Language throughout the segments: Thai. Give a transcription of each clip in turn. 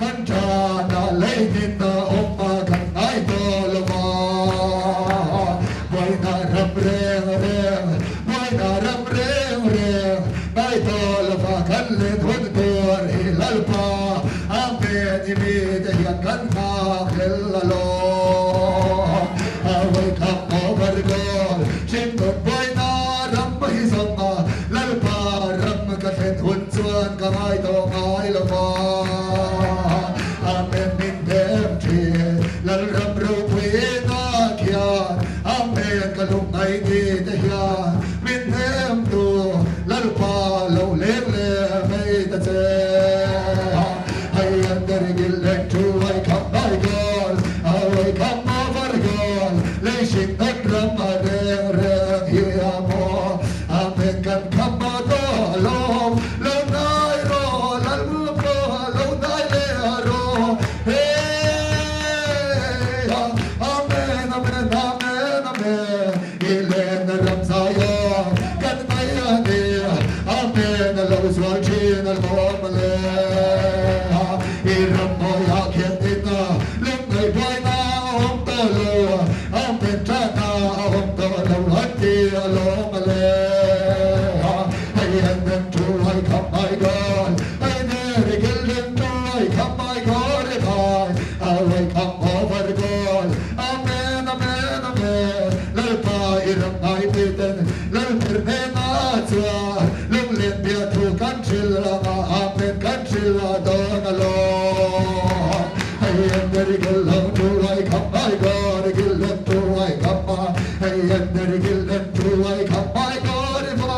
ขันจานาเลยนินนาอมมาขันไอโตลวาไว้นารำเรงเรงไว้นารำเรงเรงไอโตลวาขันเลทุนตัวฮิลลปาอาเมนิมีแต่ยังขันมาเขลลโลเอาไว้ขับเอาบริกรชิมต้นไว้นารำไม่สมมาลลปารำกันเป็นหุ่นส่วนก็ไม่ต้องไอละวาลลรำรูปวินาเขียอเมนกะลุงไอดีเทียมินเทมตูลลปาโลเล็กเล่ไม่ตะเจให้อันเดริกิลเล็กทูไอขับไอกอนเอาไอขับมาฟาร์กอนเลยชิงนักรำมาเรงเรงเฮียโมอเมนกันขับมาโตลมลมนายรอลลปาลมนายเลรอเฮSwalchin al Momale, Iramoya Kentina, Limay Boyna, Omtalo, Ampetana, Omtalo, Hati, Alomale. I had them to like up my God, I never killed them to like up my God, if I wake up over God. Amen, amen, amen. Lalpa Iramai Pitten, Lalpirnena, Kanchilla, Amen, Kanchilla, Donalo. I am very good to like up my God, kill them to like up my. I am very good to like up my God, if I.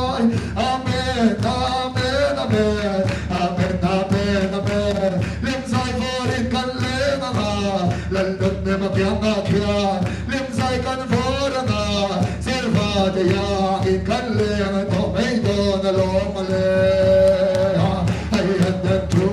Amen, amen, amen, amen, amen, amen. Limbs I for it can live, London never be a kian. Limbs I can for a Silva de Yang, it can live, tomato, the Lomale.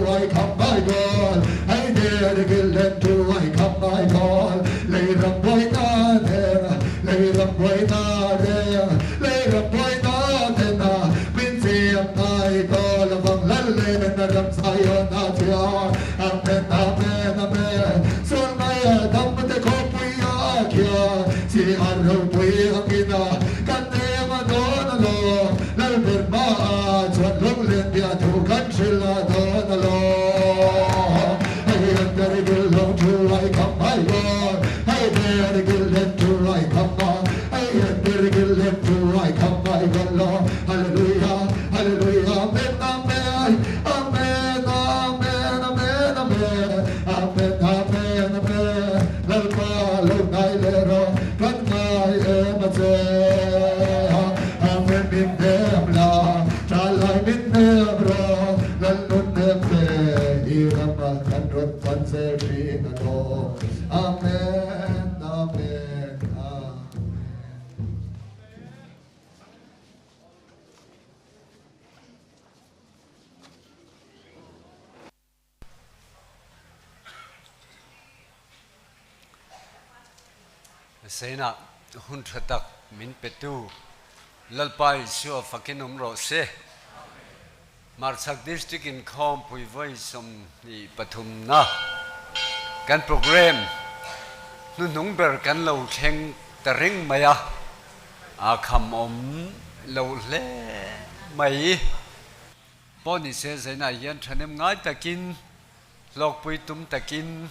I come by God, I dare to kill them too. I come by God, lay them right down there, lay them right down there, lay them right down there. Vinci and I call among Lally and Adam Zion out here. Amen, amen, amen. So my dumb the copy here, see our way again. Can they Madonna law? Lalbert March, what Lulin be a two country Ladonna. I come by God, I dare to kill them to I come by, I dare to kill them to I come by God, Lord, hallelujah, hallelujah, amen, amen, amen, amen, amen, amen, amen, amen, amen, lalpa, lunay lero, kanay emate, amen, min demla, chalay min nebro, lalun nempe, irama, kanrot, panseri, Amen, amen, amen. Sena Hmarchhak min petu lalpai sure fakinum rose Hmarchhak District inkhawmpui voice ni pathum na kan program nu nung ber kan lo theng taring maya a kham lo le mai poni se zena yan thanem ngai takin lok pui tum takin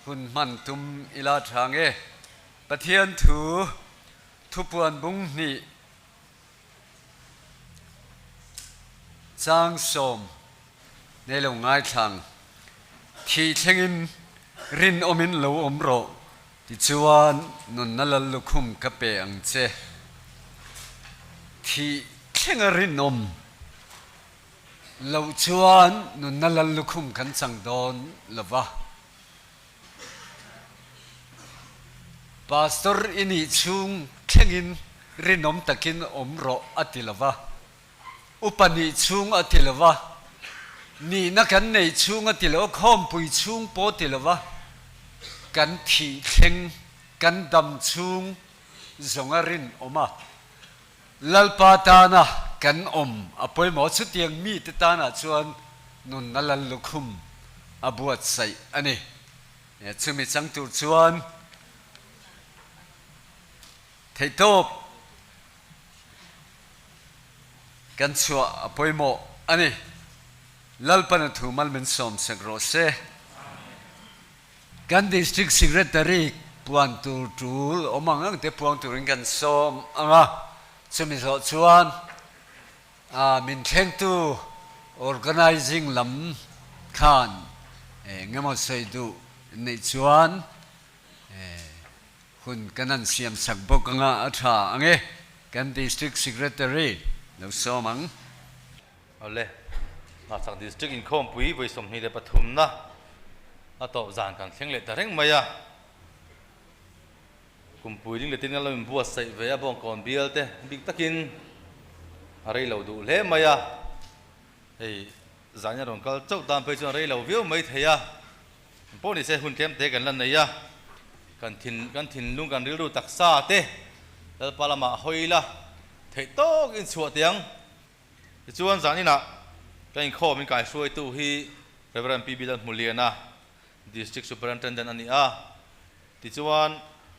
hun man tum ila thange pathian thu puan bung ni chang som ne lo ngai thang thi thengin rin omin lo omro ti chuan nun nalal lukhum ka pe ang che thi thenga rin om lo chuan nun nalal lukhum kan chang don lova pastor ini chung thengin rin om takin omro atilova upani chung atilova ni na kan nei chung atilo khawmpui chung po tilova kan thi thleng kan dam chung zongarin oma lalpa tana kan om apoi mo chu tiang mi te tana chuan nun nalal lukhum abuat sai ani chumi changtur chuan thei top kan chua apoimo ani lalpan thu malmen som sagro se kan district secretary puan tur tul omang te puang turin kan som anga chumi zo chuan min theng tu organizing lam khan ngamo sei du nei chuan hun kanan siam sak bok anga atha ange kan district secretary lo somang ole Hmarchhak District inkhawmpui voi som ni le pathum na ato zan kan thleng le tareng maya kumpui ding le tin lo buat sai ve abong kon bial te big takin arei lo du le maya ei zanya ron kal chau tam pe chon rei lo viu mai theya po ni se hun kem te kan lan nei ya kan thin lung kan ril ru taksa te dal palama hoila thei tok in chuat tiang chuan zanina kan kho min kai suai tu hi Reverend P Bial Muliana District Superintendent ani a ti chuan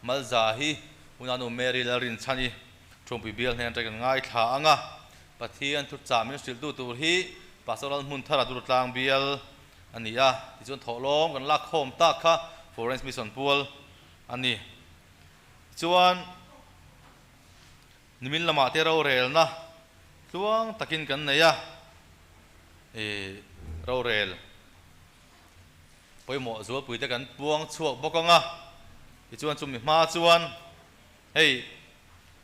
malza hi unanu Mary Larin chani thongpui Bial hen ta kan ngai tha anga pathian thu cha min sil tu tur hi Pastoral Lalhmunthara Durtlang Bial ani a ti chuan tholom kan lak khom ta kha Foreign Mission Pool ani chuan nimin lama te ro rel na luang takin kan neya ro rel poimo zual pui te kan puang chuak bokanga ti chuan chumi ma chuan hei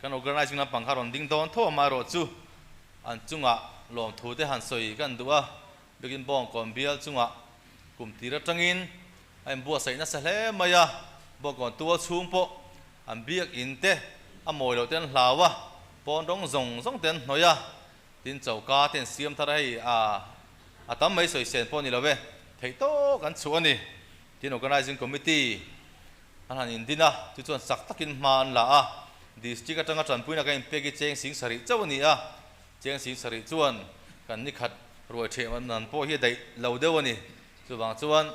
kan organizing na pangkharon ding don tho ma ro chu an chunga lom thu te han soi kan duwa begin bong kon bial chunga kum tira tangin ai bua sai na sa hle maya bokon tua chung po an biak in te amoi lo ten hlawa pon dong zong ten noya tin chauka ten siam tharai atam mai soi sen pon ni lo ve thei to kan chuani tin organizing committee an in dina tu chuan sak takin man la a district atanga chanpuina ka impegi cheng sing sari chawani a cheng sing sari chuan kan ni khat roi the man nan po hi dai lo dewani chuwang chuan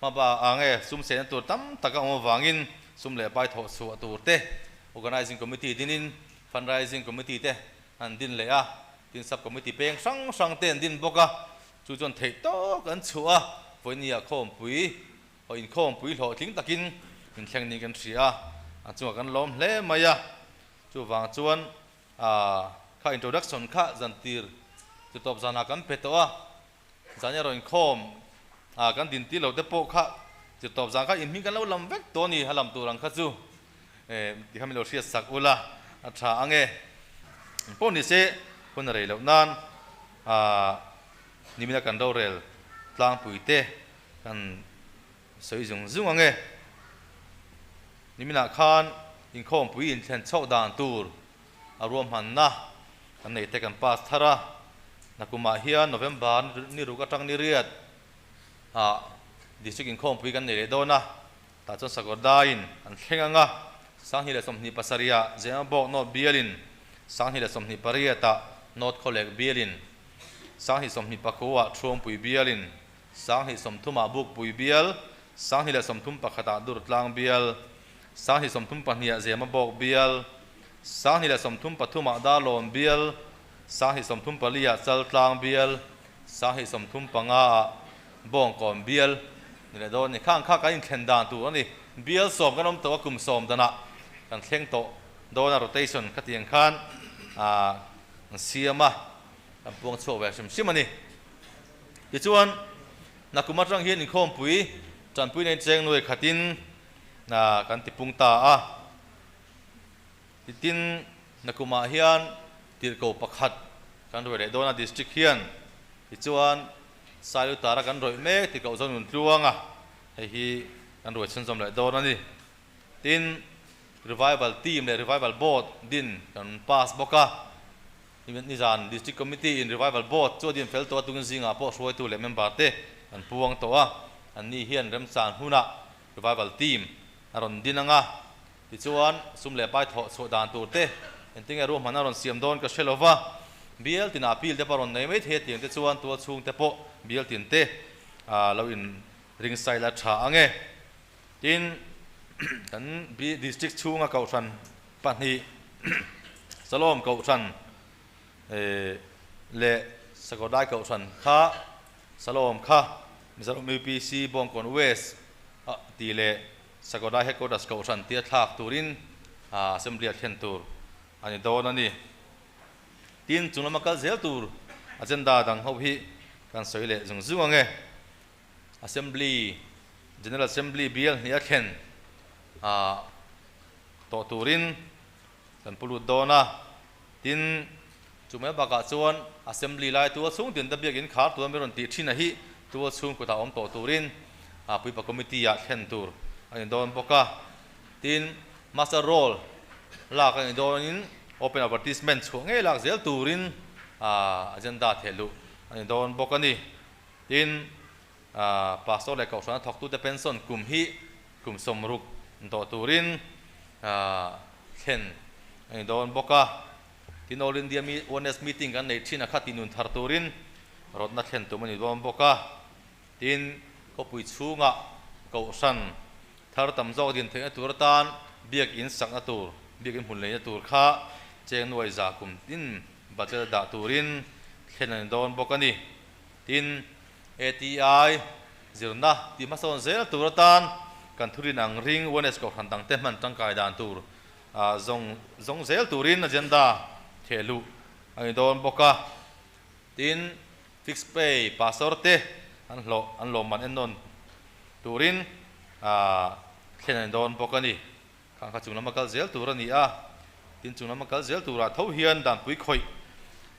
ma ba ange sum sen tur tam taka o wangin sum le pai tho su tur te organizing committee dinin fundraising committee te an din le a tin sub committee peng sang ten din boka chu chuan thei to kan chua voinia khawmpui o in khawmpui hlo thling takin in thleng ni kan thria an chuwa kan lom hle maya chu wang chuan kha introduction kha zantir chu top zana kan petoa zanya ro in khom kan din ti lo te po kha chu top zang kha in mi kan lo lam vek to ni halam turang kha chu ti ham lo sia sak ula atha ange po ni se kon rei lo nan nimina kan do rel tlang pui te kan soi zung ange nimina khan in khawmpui in thlen chau dan tur aruam han na kan nei te kan pas thara nakuma hian November ni ruka tang ni riat district in khawmpui kan nei le dona ta chon sagodain an thlenganga sanghi le somni pasaria zembok not bialin sanghi le somni pariata not collect bialin sanghi somni pakua thrompui bialin sanghi somthuma buk pui bial sanghi le somthum pakhata Durtlang Bial sanghi somthum pahnia zemabok bial sanghi le somthum pathuma dalon bial sanghi somthum palia chaltlang bial sanghi somthum panga bong kon bial ni le don ni khang kha ka in thlen dan tu ani bial som kanom to kum som dana kan thleng to dona rotation khatiang khan siama kan puang chho wa simani ti chuan nakuma tang hian in khawmpui chanpui nei cheng noi khatin kan tipung ta tin nakuma hian tirko pakhat kan roi le dona district hian ti chuan salu tara kan roi me ti ko zon tluanga hi kan roi chon som le dona ni tin revival team le revival board din kan pass boka ni zan district committee in revival board chu din fel to tungin zinga po suai tu le member te an puang to an ni hian rem chan huna revival team aron dinanga ti chuan sum le pai tho so dan tur te entinga ro manaron siam don ka shelova bial tin apil te paron nei mai the tiang te chuan tu chung te po bial tin te lo in ring sai la tha ange tin kan bi district chunga kau than pahni salom kau than le sagodai kau than kha salom kha mizoram UPC bongkon west ti le sagodai headquarters kau than tia thak turin assembly athen tur ani don ani tin chunglama kal zel tur agenda dang ho hi kan soile zung zung ange assembly general assembly bial ni akhen to turin kan pulut dona tin chumai baka chuan assembly lai tu chung tin da biakin khar tu meron ti thina hi tu chung ko ta om to turin pui pa committee ya khen tur ani don boka tin master role la kan don in open advertisement chunge lak zel turin agenda thelu ani don boka ni tin Pastoral kau sana thok tu te pension kum hi kum somruk to turin khen ani don boka tin all India honest meeting kan nei thina kha tinun thar turin rodna khen tu mani don boka tin ko pui chunga kau san thar tam zo din theng tur tan biak in sak na tur biak in hun le na tur kha cheng noi za kum tin budget da turin khen ani don boka ni tin ATI zirna ti mason zel turatan kan thurin ang ring ones ko khandang te man tangkai dan tur zong zel turin agenda thelu ani don boka tin fixed pay pastor te an lo man enon turin khen ani don boka ni khang kha chungna makal zel turani tin chungna makal zel tura tho hian dan pui khoi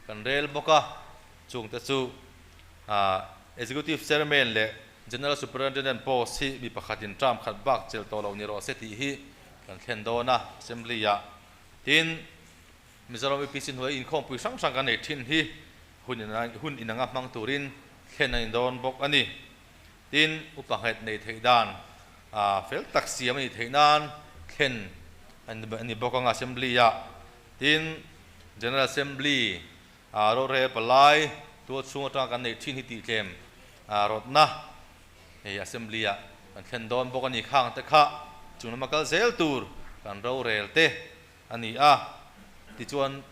kan rel boka chung te chu executive chairman le general superintendent post hi mi pakhatin tram khat bak chel to lo ni ro se ti hi kan khen dona assembly ya tin mizoram UPC hoi inkhawmpui sang sang kan nei thin hi hun inanga mang turin khen ai don bok ani tin upahet nei theidan fel taxi ami theinan khen ani bokang assembly ya tin general assembly ro re palai tu chung ta kan nei thin hi ti tlem rodna assembly ya kan khen don bok ani khang te kha chung makal zel tur kan ro rel te ani ti chuan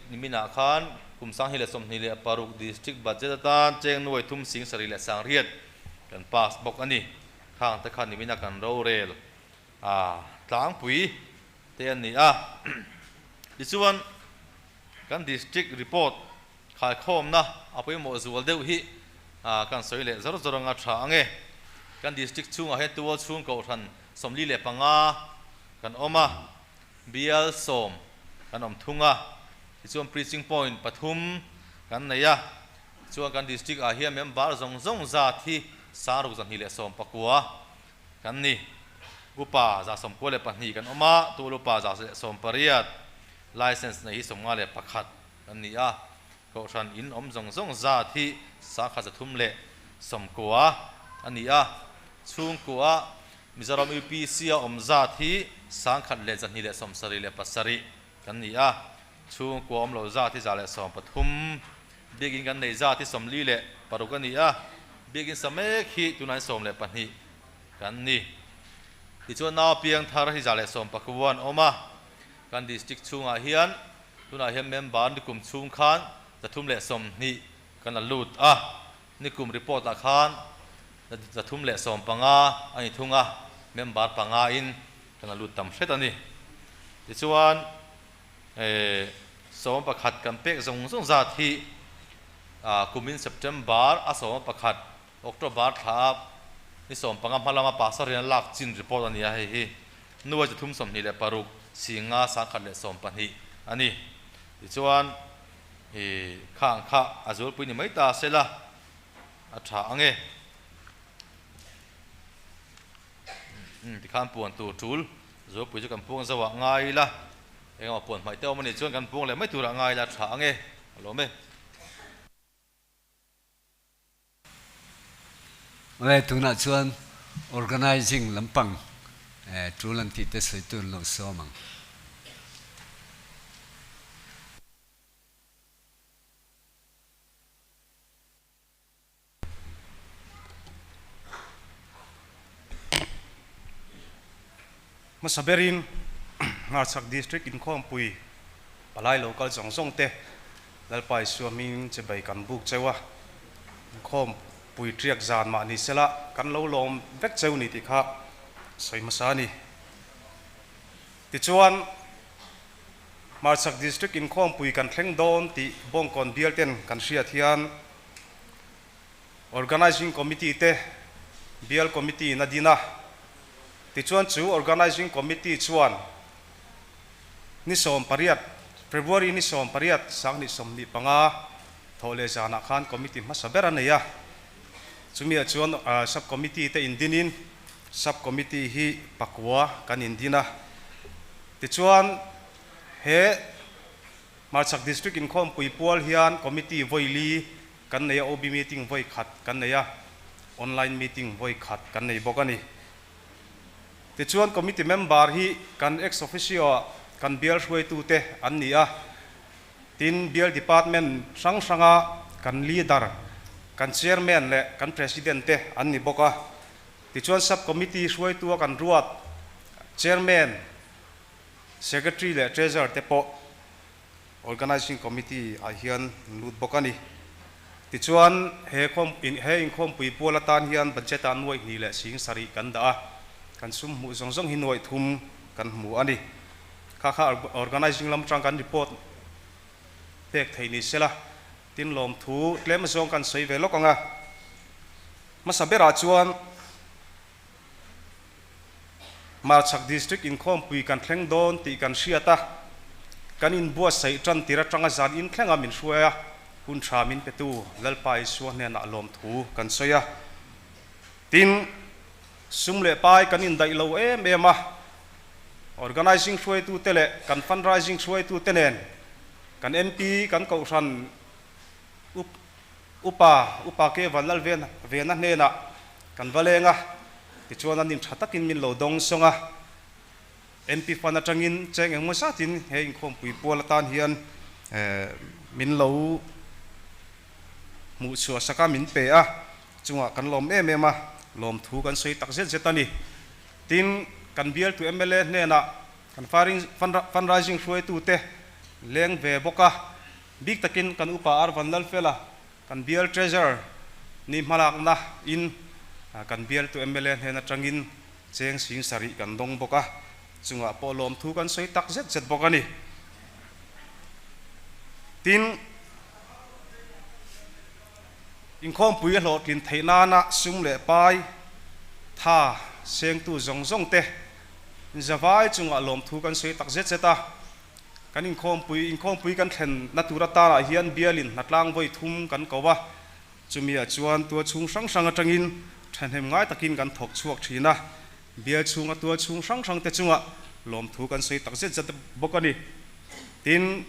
nimina khan kum sang hi le som ni le paruk district budget tan cheng noi thum sing sari le sang riat kan pass bok ani khang te kha nimina kan ro rel tlang pui te ani ti chuan kan district report khai khom na apoi mo zual deuh hi kan soile zar zaranga tha ange kan district chunga he tu chung ko than somli le panga kan oma bial som kan om thunga chuan preaching point pathum kan neya chuan kan district hiam member zong za thi saru zan hi le som pakua kan ni upa za som ko le pahni kan oma tu lupa za som pariat license nei somnga le pakhat kan ni ko than in om zong za thi sa kha za thum le som kwa ani chung kwa mizoram UPC om za thi sang khat le zan hi le som sari le pasari kan ni chung kwa om lo za thi za le som pathum begin kan nei za thi som li le paru kan ni begin same khi tunai som le pani kan ni ti chuan na piang thar hi za le som pakuan oma kan district chunga hian tuna hian member ni kum chung khan ta thum le som ni kan lut ni kum report la khan ta thum le som panga ani thunga member panga in kan lut tam hret ani ti chuan som pakhat kan pek zong za thi kumin September som pakhat October thap ni som panga phalama pasar yan lak chin report ani hi nuwa ta thum som ni le paruk singa sa khat le som pani ani ti chuan khang kha azul pui ni mai ta sela atha ange ti khan puan tu tul zo pui chu kan puang zawa ngai la engma puan mai te omani chuan kan puang le mai tura ngai la tha ange alo me Oi tuna chuan organizing lampang tulan ti te soi tun lo so mang Masaberin Hmarchhak District inkhawmpui palai local zongsong te lalpai suamin che bai kan buk chewa inkhawmpui triak zan ma ni sela kan lo lom vek cheu ni ti kha soi masani ti chuan Hmarchhak District inkhawmpui kan thleng don ti bongkon Bial ten kan hria thian organizing committee te Bial committee na dina ti chuan chu organizing committee chuan ni som pariat February ni som pariat sang ni som ni panga thole jana khan committee ma sabera neya chumi chuan sub committee te indinin sub committee hi pakwa kan indina ti chuan he Hmarchhak District inkhawmpui pual hian committee voili kan neya OB meeting voi khat kan neya online meeting voi khat kan nei bokani ti chuan committee member hi kan ex officio kan Bial hruai tu te an ni a tin Bial department sang sanga kan leader kan chairman le kan president te an ni boka ti chuan sub committee hruai tu kan ruat chairman secretary le treasurer te po organizing committee a hian lut bokani ti chuan he inkhawmpui pualatan hian budget an noi ni le sing sari kan da kan sum mu zong hinoi thum kan mu ani kha organizing lam tang kan report tek theini sela tin lom thu tlem zong kan sei ve lokanga masabera chuan Hmarchhak District inkhawmpui kan thleng don ti kan hriata kan in bua sei tran tira tanga zan in thlenga min hruaya hun tha min petu lalpai suan ne na lom thu kan soya tin sumle pai kan in dai lo ema organizing hruai tu tele kan fundraising hruai tu tenen kan MP kan kausan upa ke valal vena hena kan valenga ti chuan an in thatakin min lo dong songa MP fana tangin cheng engmo satin he inkhawmpui pualatan hian min lo mu chu saka min pe a chunga kan lom ema lom thu kan sei tak zet zetani tin kan Bial tu MLA hena kan fundraising hruai tu te leng ve boka big takin kan upa ar vanlal fela kan Bial treasurer ni malak na in kan Bial tu MLA hena tangin cheng sing sari kan dong boka chunga po lom thu kan sei tak zet bokani tin inkhawmpui lo kin theina na sum le pai tha seng tu zong te zawai chunga lom thu kan sei tak zeta kan inkhawmpui kan thlen natura ta la hian Bialin natlang voi thum kan kowa chumia chuan tua chung sang atangin thanem ngai takin kan thok chuak thina Bial chunga tua chung sang te chunga lom thu kan sei tak zet bokani tin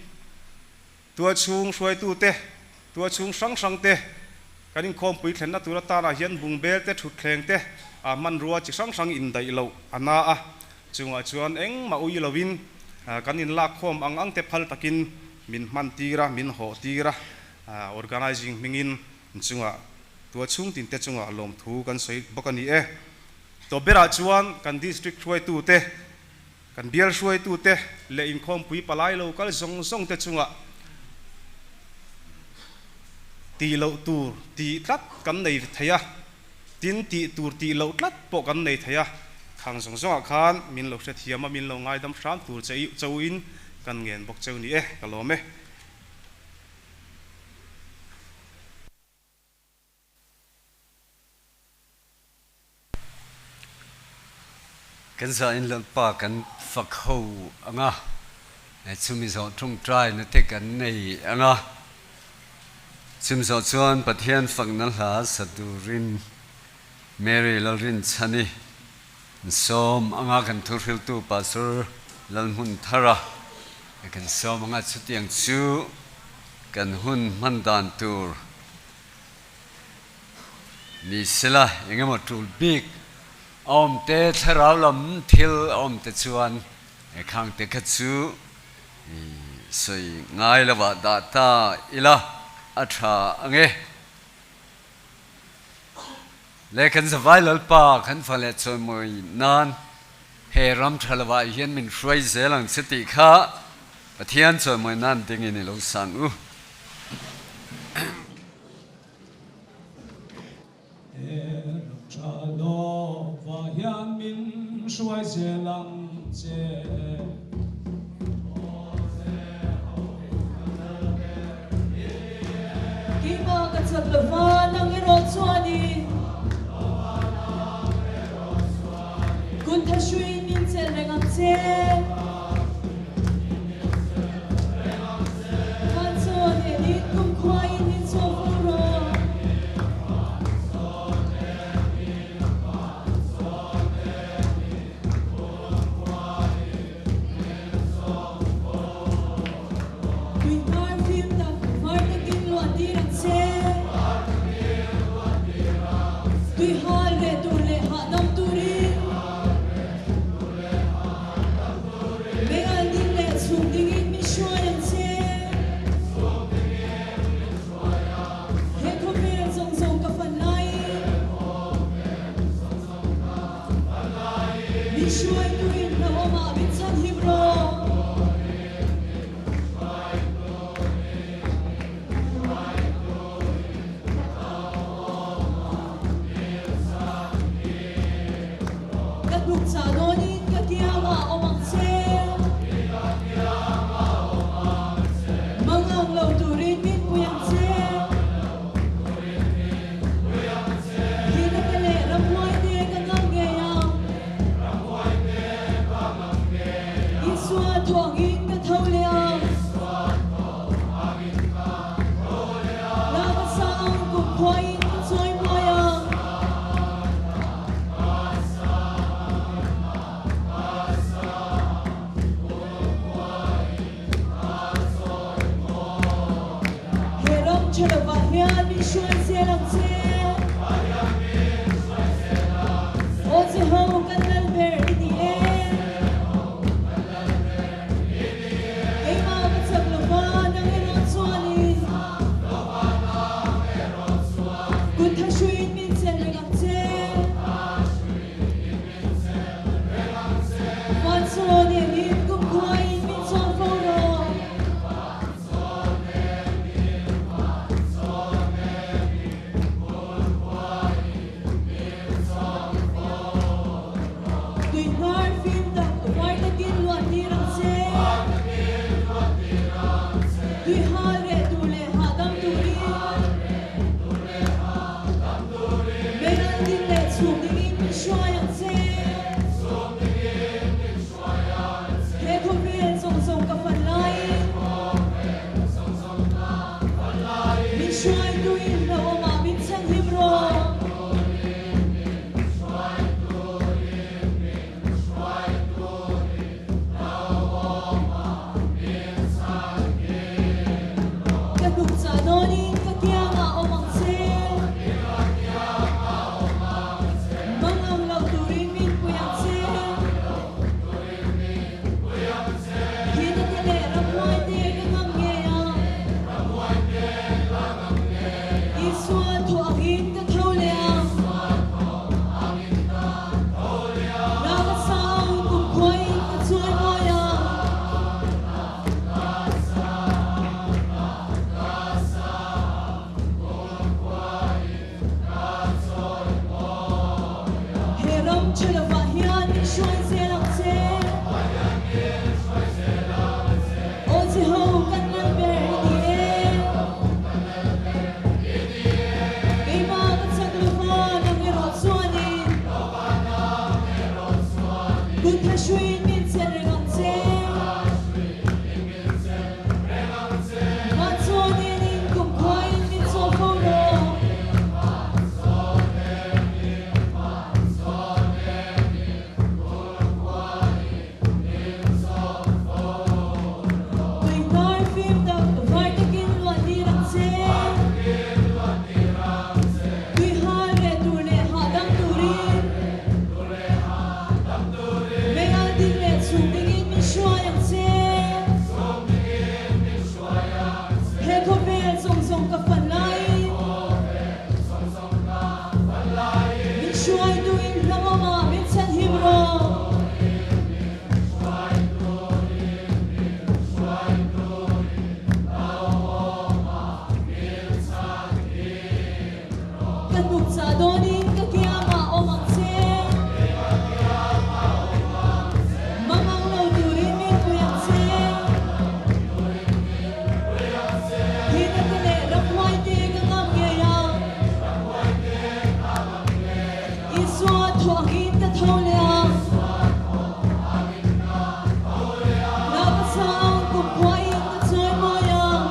tua chung hruai tu te tua chung sang te kan inkhawmpui thlen natura ta la hian bungbel te thut thleng te a man ruwa chi sang in dai lo ana a chunga chuan eng ma ui lovin kan in lak khom ang te phal takin min man tira min ho tira organizing mingin chunga tua chung tin te chunga lom thu kan sei bokani to bera chuan kan district hruai tu te kan Bial hruai tu te le inkhawmpui palai local zong te chunga ti lo tur ti tlat kan nei thaya tin ti tur ti lo tlat po kan nei thaya khang zong khan min lo hre thiama min lo ngai dam hram tur cheuin kan ngen bok cheu ni kalome kan za in lalpa kan fakho anga chumi zo tung trai na te kan nei anga chum zo chuan pathian fakna hla sadurin Mary lalrin chani som anga kan thurhil tu Pastoral Lalhmunthara kan som anga chutiang chu kan hun mandan tur ni sela engemaw tul big om te tharau lam thil om te chuan khang te kha chu soi ngai lawa da ta ila atha ange le kan zawai lalpa kan phale choi moi nan Heram Tralava Yen Min Shway Zelang City Ka Pathian so my nan ding in lo sang u Chalo Vahian Min Shway Zelang Che Kima Katsaklavan ang Erotswani Kuntashwin Min Selengam Se Hanson Edit Kum Kwain Min Sofuro donin kakiyama o mangse mamang lo durin min kuyangse hinatile rakwai te kangam yeyang iswa thoangin ka tholiang napasang kumpuayin ka tsoy moyang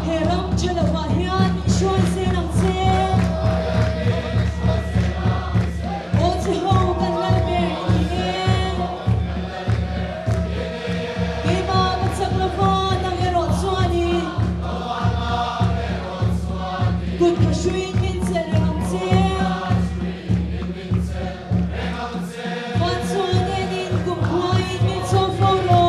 Heram chalawahian shoy senang se O se ho kan lalmer ine Ima matsaklafon ng erot swani Good kashuin min se reham se Fansone din kumpuayin min so foro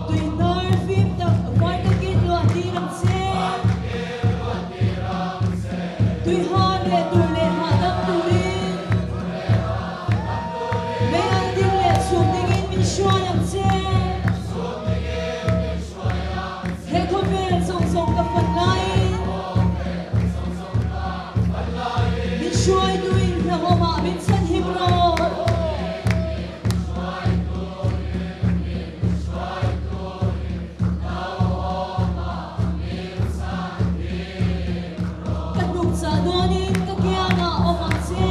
Tuy nar phim tập quay cái kết luận đi làm xe Tuy hoa lệ tù lệ hạ tâm tù linh Mẹ ăn tiếng lệ xuống tình in mình xoa làm xe Hệ không biết rộng rộng gặp phần lại Mình xoay tùy là hồ mạ mình sân hiệp rồi Các đục giả donin kakiyama o mangse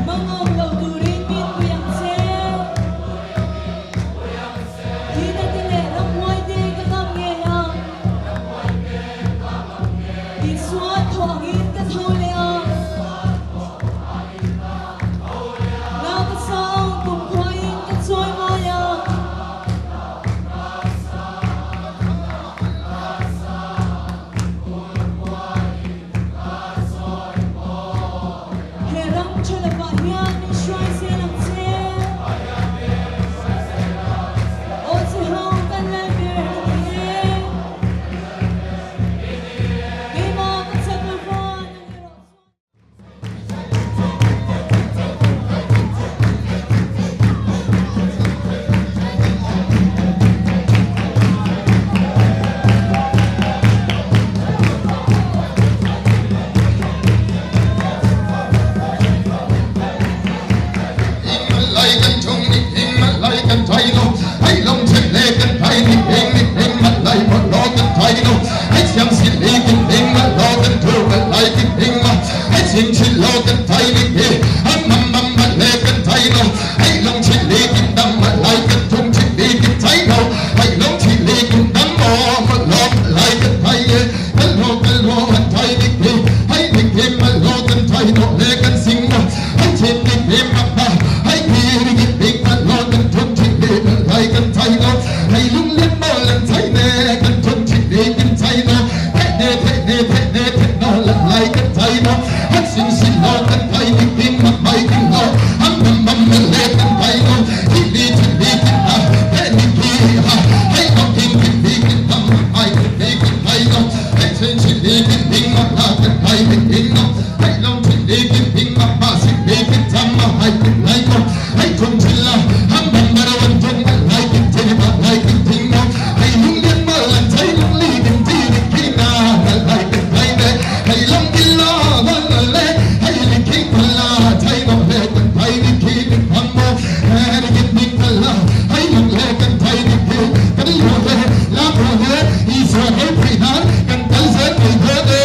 Mangong lo durin min kuyangse Hinatile rakwai te kakam ngeyang Iswa thoangin ka tholiang Napasang kumpuayin ka tsoy moyang Heram chalawahian min shoy senang se O se ho kan lalmer ine Ima matsaklafon ng erot Malay kan chung ni hing malay kan thai no Hai long chen le kan thai ni hing malay mo lo kan thai no Hai siang sin li kan hing ma lo kan thu malay kan hing ma Hai sin chin lo kan thai ni hing mam malay kan thai no Hai long chen li kan dam malay kan thung chen li kan thai no Hai long chen li kan dam mo ma lo malay kan thai kan lo kan thai ni hing Hai ni hing ma lo kan thai no le kan sing no Hai chen ni hing ma ba Hai kiri ki hing ma lo kan thung chen li malay kan thai no Hai lung len mo lan thai ne kan thung chen li kan thai no Hai ne no lan lai kan thai no Hai sin lo kan thai ni hing ma mai kan lo Mam le kan thai no Hi li chen li kan ha Hai ni ki ha Hai lo hing li kan dam ai kan li kan thai no Hai chen li kan hing ma la kan thai ni hing no Hai long chen li kan hing ma ba sin li kan tham ma hai kan lai no Hai thung chen la ham bam ma wan thung ma lai kan thai ma lai kan thing no Hai lung len ma lan thai lung li kan thi ni ki na lai kan thai ne Hai long ki la ma la le Hai li ki ma la thai no le kan thai ni ki kan tham mo Hai ni kan ning ka la Hai long le kan thai ni ki kan lo le la pro le Israel pri han kan tal se ni de de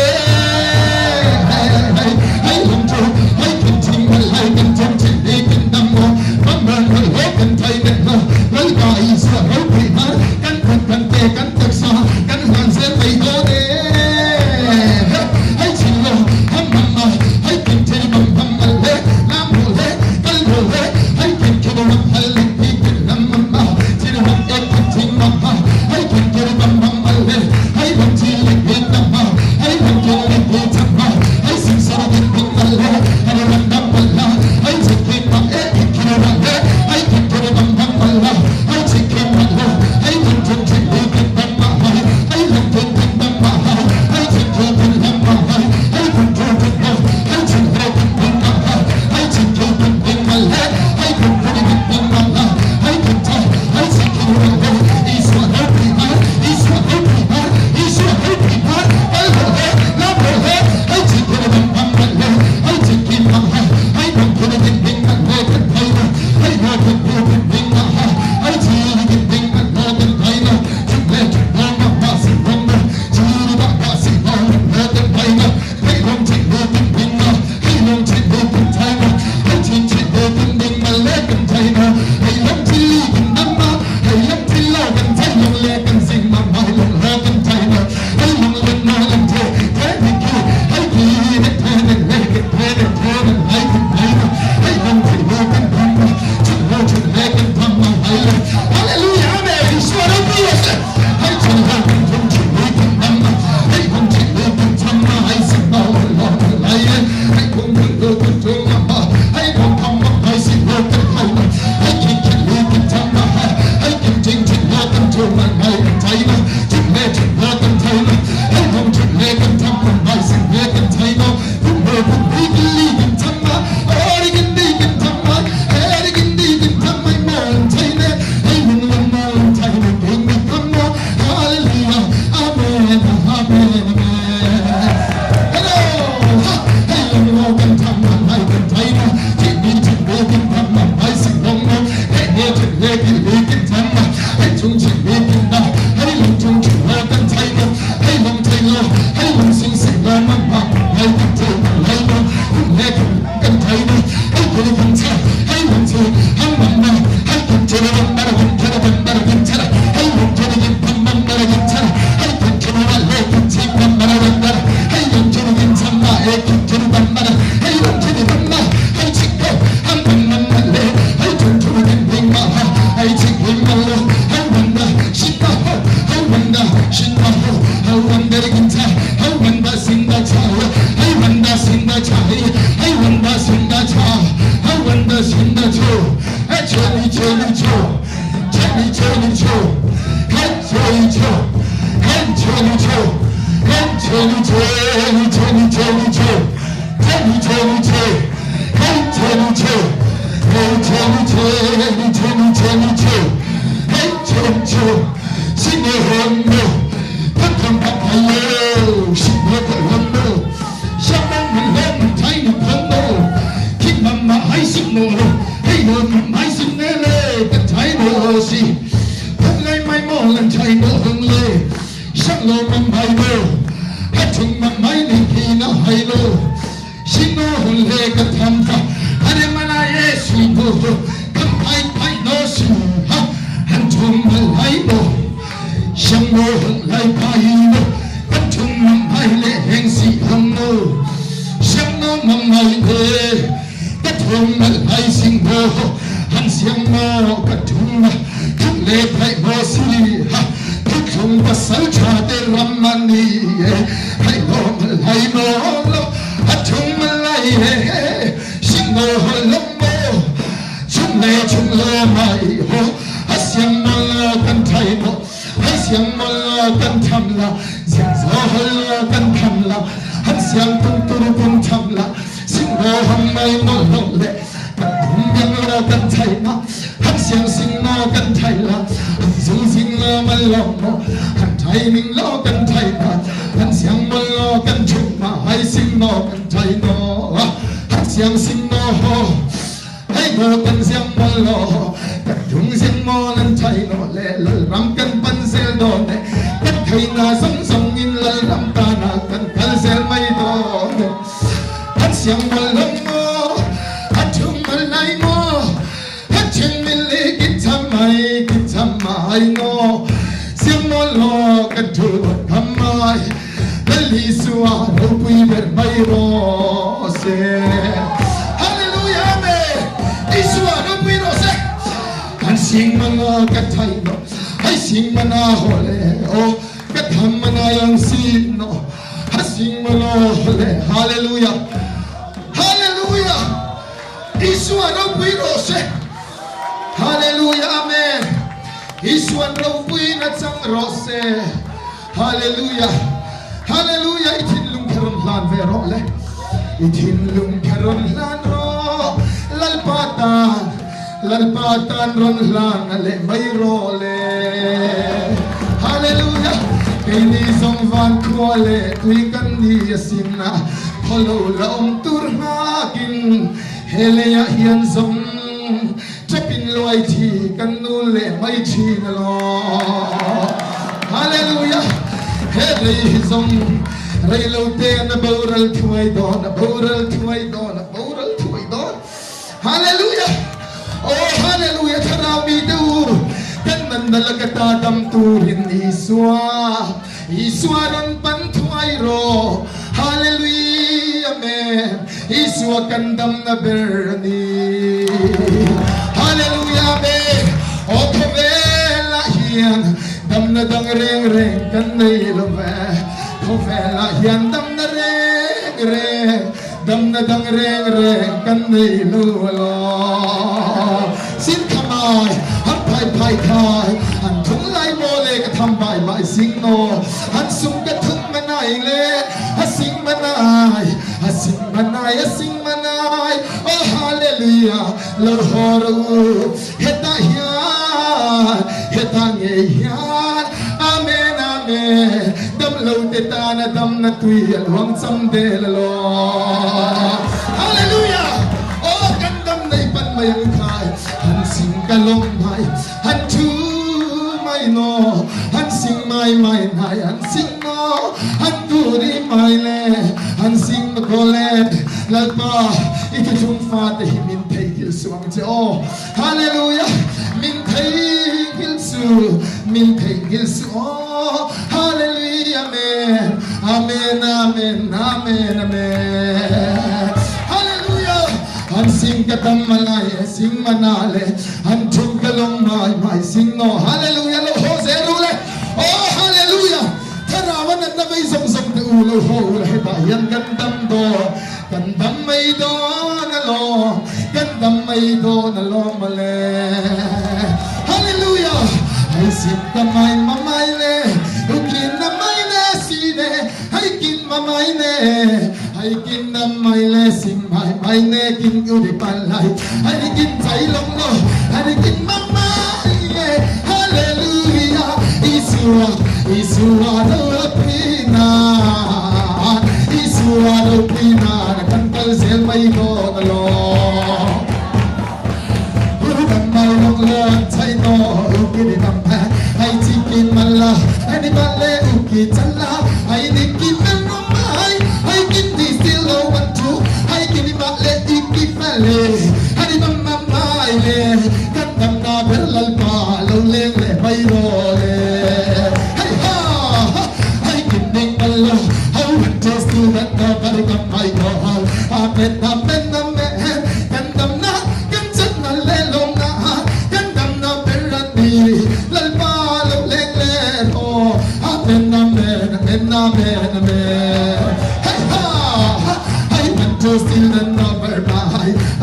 Hai long chu hai kan ching ma lai kan chong chen li kan dam mo Mam ma le kan thai ne no Lai ka Israel pri han kan te kan tak sa kan han se pai do de Hai chin lo ham ma hai kan te bam ma le la mo le kan lo le Hai kan ke do ma hal ni kan nam ma chin ham ek kan ching ma Hai kan ke bam ma le Hai bam chi le kan nam ma Hai bam ke le ke cham ma Hai sim sa ni kan ma le Hai ran dam ma la Hai che ke ma e ki lo ma le Hai kan ke bam ma la Hai che ke ma le Hai kan chong chen le kan bam ma Hai Amen, amen. dam lo te ta na dam na tui luang sam de la lo hallelujah oh kan dam nei pan mai ang khai han sing ka long mai han thu mai no han sing mai mai nai han sing no han tu ri mai le han sing ma ko le la pa itu chung fa te min thei gil suang che oh hallelujah min thei gil su min thei gil su oh hallelujah amen amen amen amen amen hallelujah han sing ka tam malai sing manale han chung ka long mai mai sing no hallelujah lo ho se lu le oh hallelujah thara wan na mai som som te u lo ho le ba yan kan dam do kan dam mai do na lo kan dam mai do na lo male hallelujah ai sing ka mai ma mai le u kin na mai le si ne ai kin ma mai ne ai kin na mai le sing mai ne kin u de pan lai ai kin chai long lo ai kin ma mai ne hallelujah isua do pina isua do pina kan kal sel mai do na lo kan mai long lo chai no u ki de nam pa ai chi kin mala ai ba le u ki chala ai ni kin na mai ai kin di still no want to ai kin ba le ki fa le ai ba ma mai le kan dam na bel lal pa lo le le mai ro le hey ha ai kin ding mala I want to still that no bari kam mai go amen amen amen kan dam na kan chat na le long na kan dam na bel ni lal pa lo le le oh amen amen amen amen amen hey ha I want to steal the number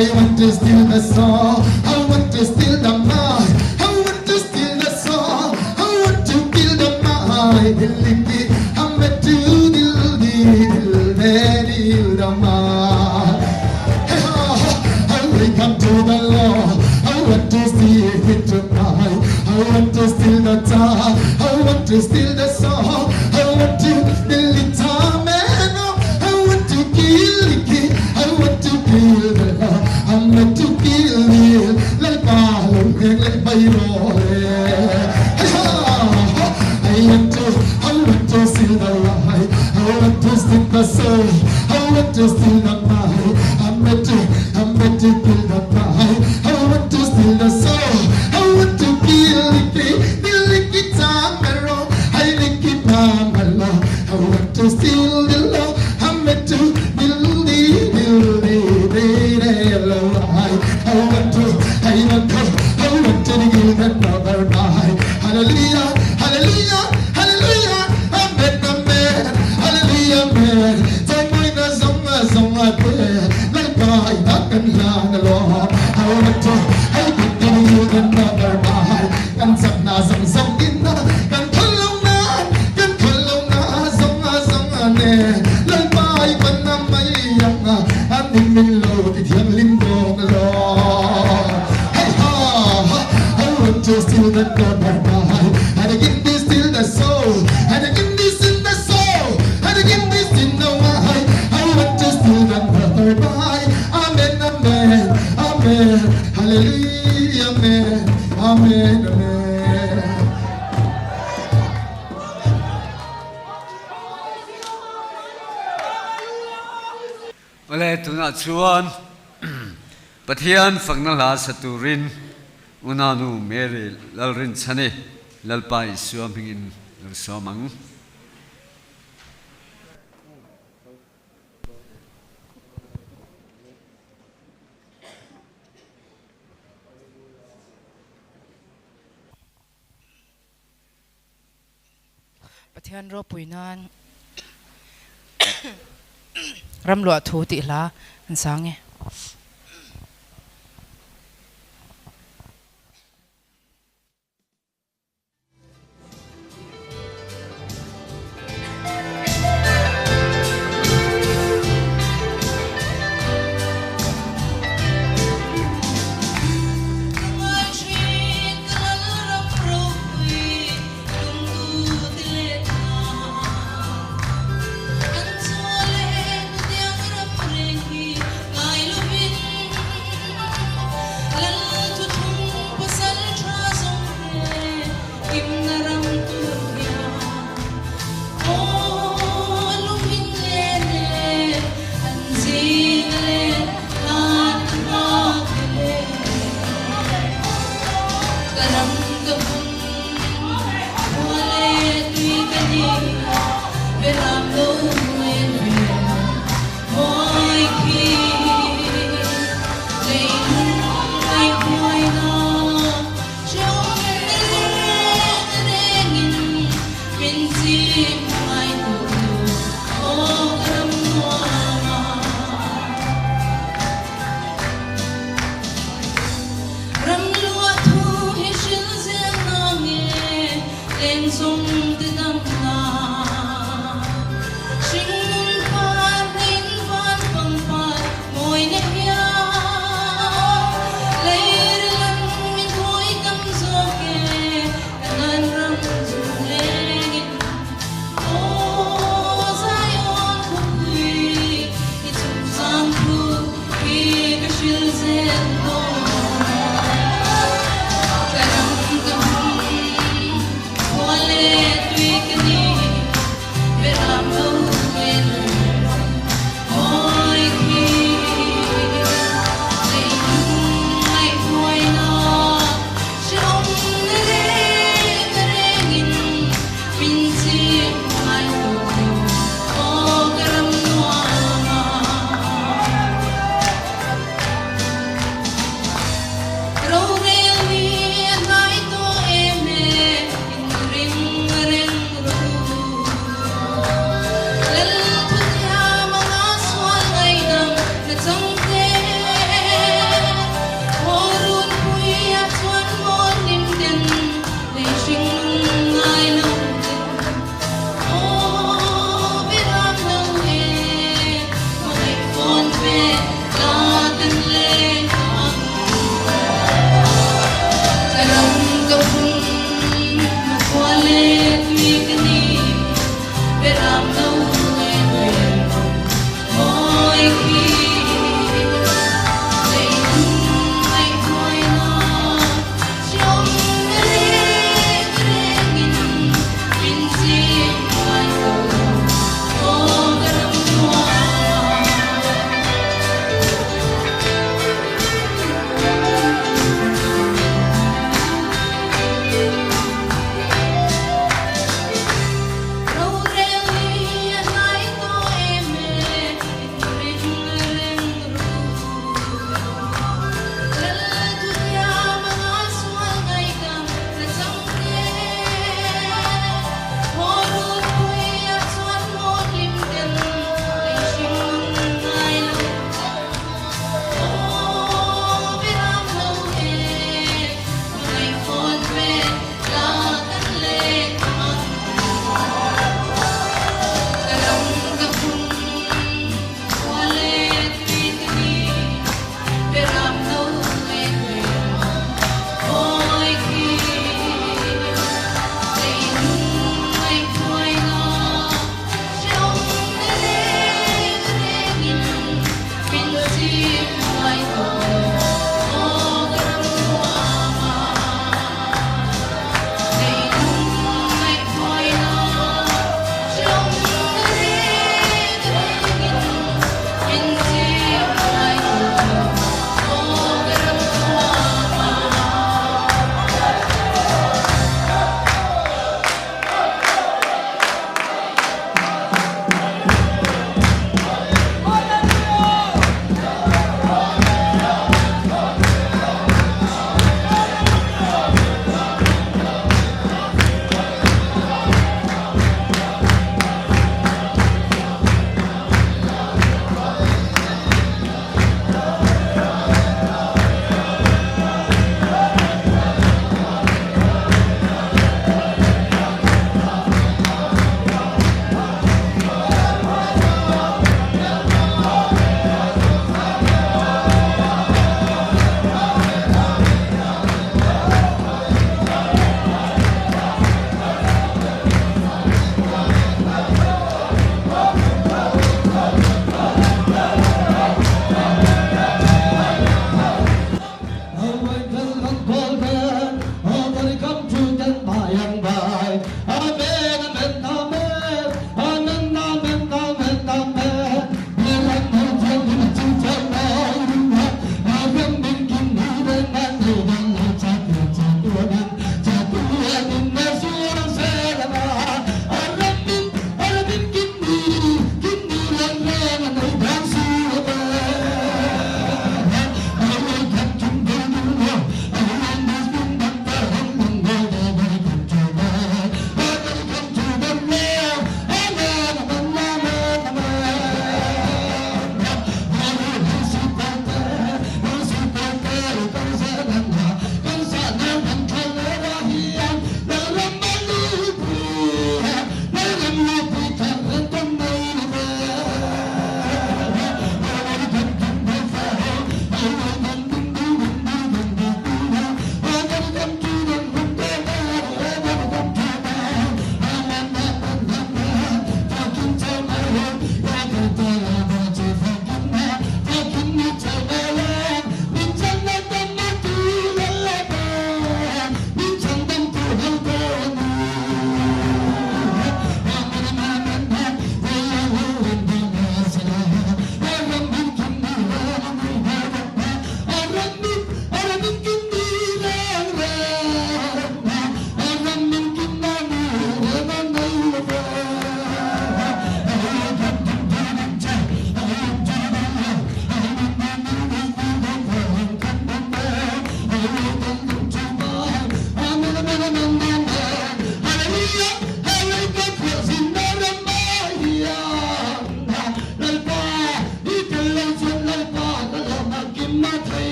I want to steal the song I want to steal the mind I want to steal the song I want to kill the mind dilli I'm a to dilli the mind hey ha I will come to the law I want to steal it tonight I want to steal the time I want to steal the song I want to delete time I want to kill it I want to kill the love I'm meant to kill it let palo let bay roll I want to steal the light I want to steal the soul I want to steal the mind I'm meant to kill the mind I want to steal the soul I want to kill it time I like it I want to steal the love I'm meant to kill I want to kill another mind hallelujah hallelujah hallelujah amen amen hallelujah amen tay moi na song lai bai ta kan la na lo I want to kill another mind kan sap na song in na kan kholong na song ne lai bai pan na mai yang an min lo ti thiang lim do na lo to steal the number mind and again this steal the soul and again this in the soul and again this in the mind I want to steal the number mind amen amen amen hallelujah amen amen amen Oleh tu nak cuan Pathian Fagnala Saturin Unanu Mary Lalrin Chane Lalpai Suaming Somang Pathian ro puinan ram lo thu ti la an sange Hmarchhak Hãy subscribe cho kênh Ghiền Mì Gõ để không bỏ lỡ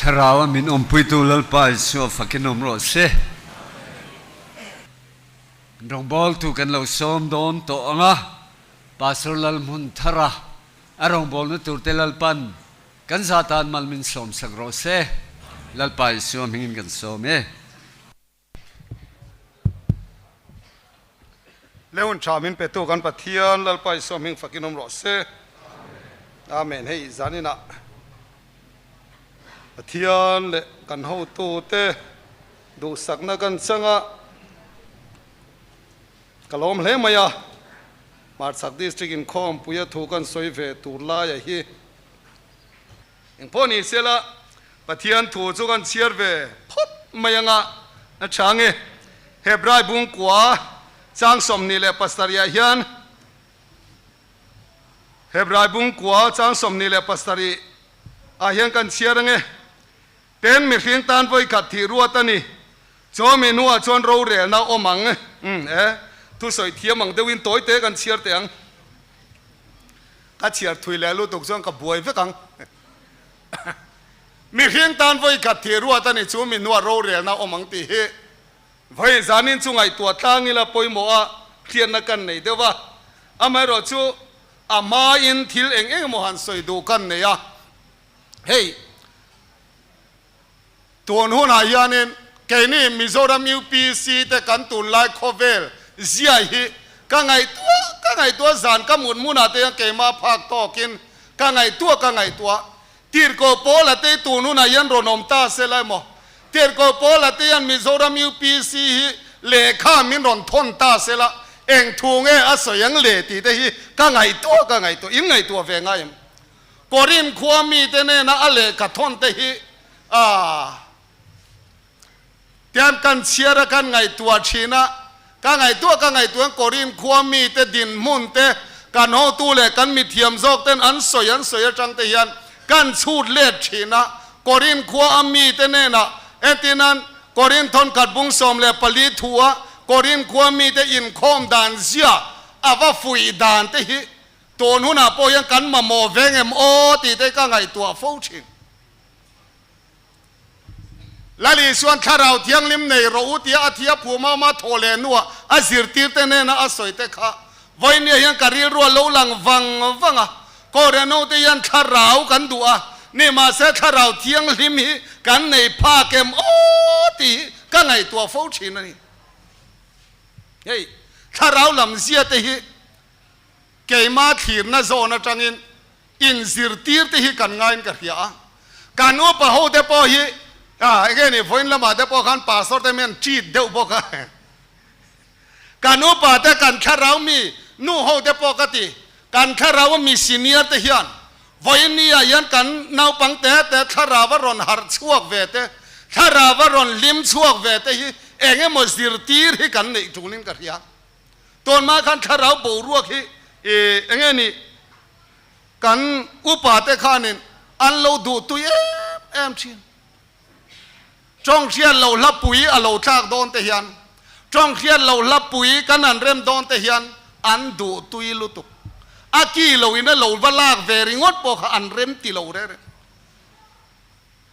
kharawa min pui tu lalpai so fakinom ro se rong bol tu kan lo som don to anga Pastoral Lalhmunthara arong bol na tur te lalpan kan satan mal min som sagro se lalpai so hingin kan som Leon chamin petu kan pathian lalpai so hing fakinom ro se amen hei zanina pathian le kan ho tu te du sakna kan changa kalom hle maya Hmarchhak District inkhawmpui thu kan soi ve tur la ya hi ingponi sela pathian thu chu kan chiar ve phot mayanga na change hebrai bung kwa chang somni le pastaria hian hebrai bung kwa chang somni le pastari a hian kan chiar nge pen mi hring tan voi khat thi ruatani chomi nuwa chon ro re na omang tu soi thiamang dewin toy te kan chiar teang ka chiar thui le lu tuk chong ka buai ve kang mi hring tan voi khat thi ruatani chomi nuwa ro re na omang ti he voi zanin chungai tua tlangila poimo a thian na kan nei dewa amai ro chu ama in thil eng mo han soi du kan ne ya hey tuan huna yanin keni Mizoram UPC te kan tu lai khovel zia hi ka ngai tua zan ka mun muna te ke ma phak to kin ka ngai tua tir ko pola te tu nu na yan ronom ta se lai mo tir ko pola te yan Mizoram UPC hi le kha min ron thon ta se la eng thu nge a so yang le ti te hi ka ngai tua in ngai tua ve ngai korin khwami te ne na ale ka thon te hi tian kan chiara kan ngai tua china ka ngai tua korin khwami te din mun te kan ho tu le kan mi thiam jok ten an soyan chang te hian kan chut le china korin khwa ami te ne na etinan korin thon khat bung som le pali thua korin khwami te in khom dan zia ava fui dan te hi ton huna po yang kan ma mo vengem o ti te ka ngai tua fo chin lali suan kharau thiang lim nei ro utia athia phuma ma thole nuwa azir tir te ne na asoi te kha voine yang karil ro lo lang wanga ko re no te yan kharau kan dua ni ma se kharau thiang lim hi kan nei pha kem o ti ka ngai tua fo chin ni hey kharau lam zia te hi ke ma thir na zo na tangin in zir tir te hi kan ngain ka hia kan o pa ho te po hi again if voin lama te po kan pastor te men cheat deu po ka kan o pa te kan kharau mi nu ho te po ka ti kan kharau mi senior te hian voin ni yan kan nau pang te kharawa ron har chuak ve te kharawa ron lim chuak ve te hi enge mo zir tir hi kan nei tunin ka hia ton ma kan kharau bo ruak hi enge ni kan upa te khanin an lo du tu em chin trong khian lo lapui a lo thak don te hian trong khian lo lapui kan an rem don te hian an du tui lutuk aki lo ina lo valak ve ringot po kha an rem ti lo re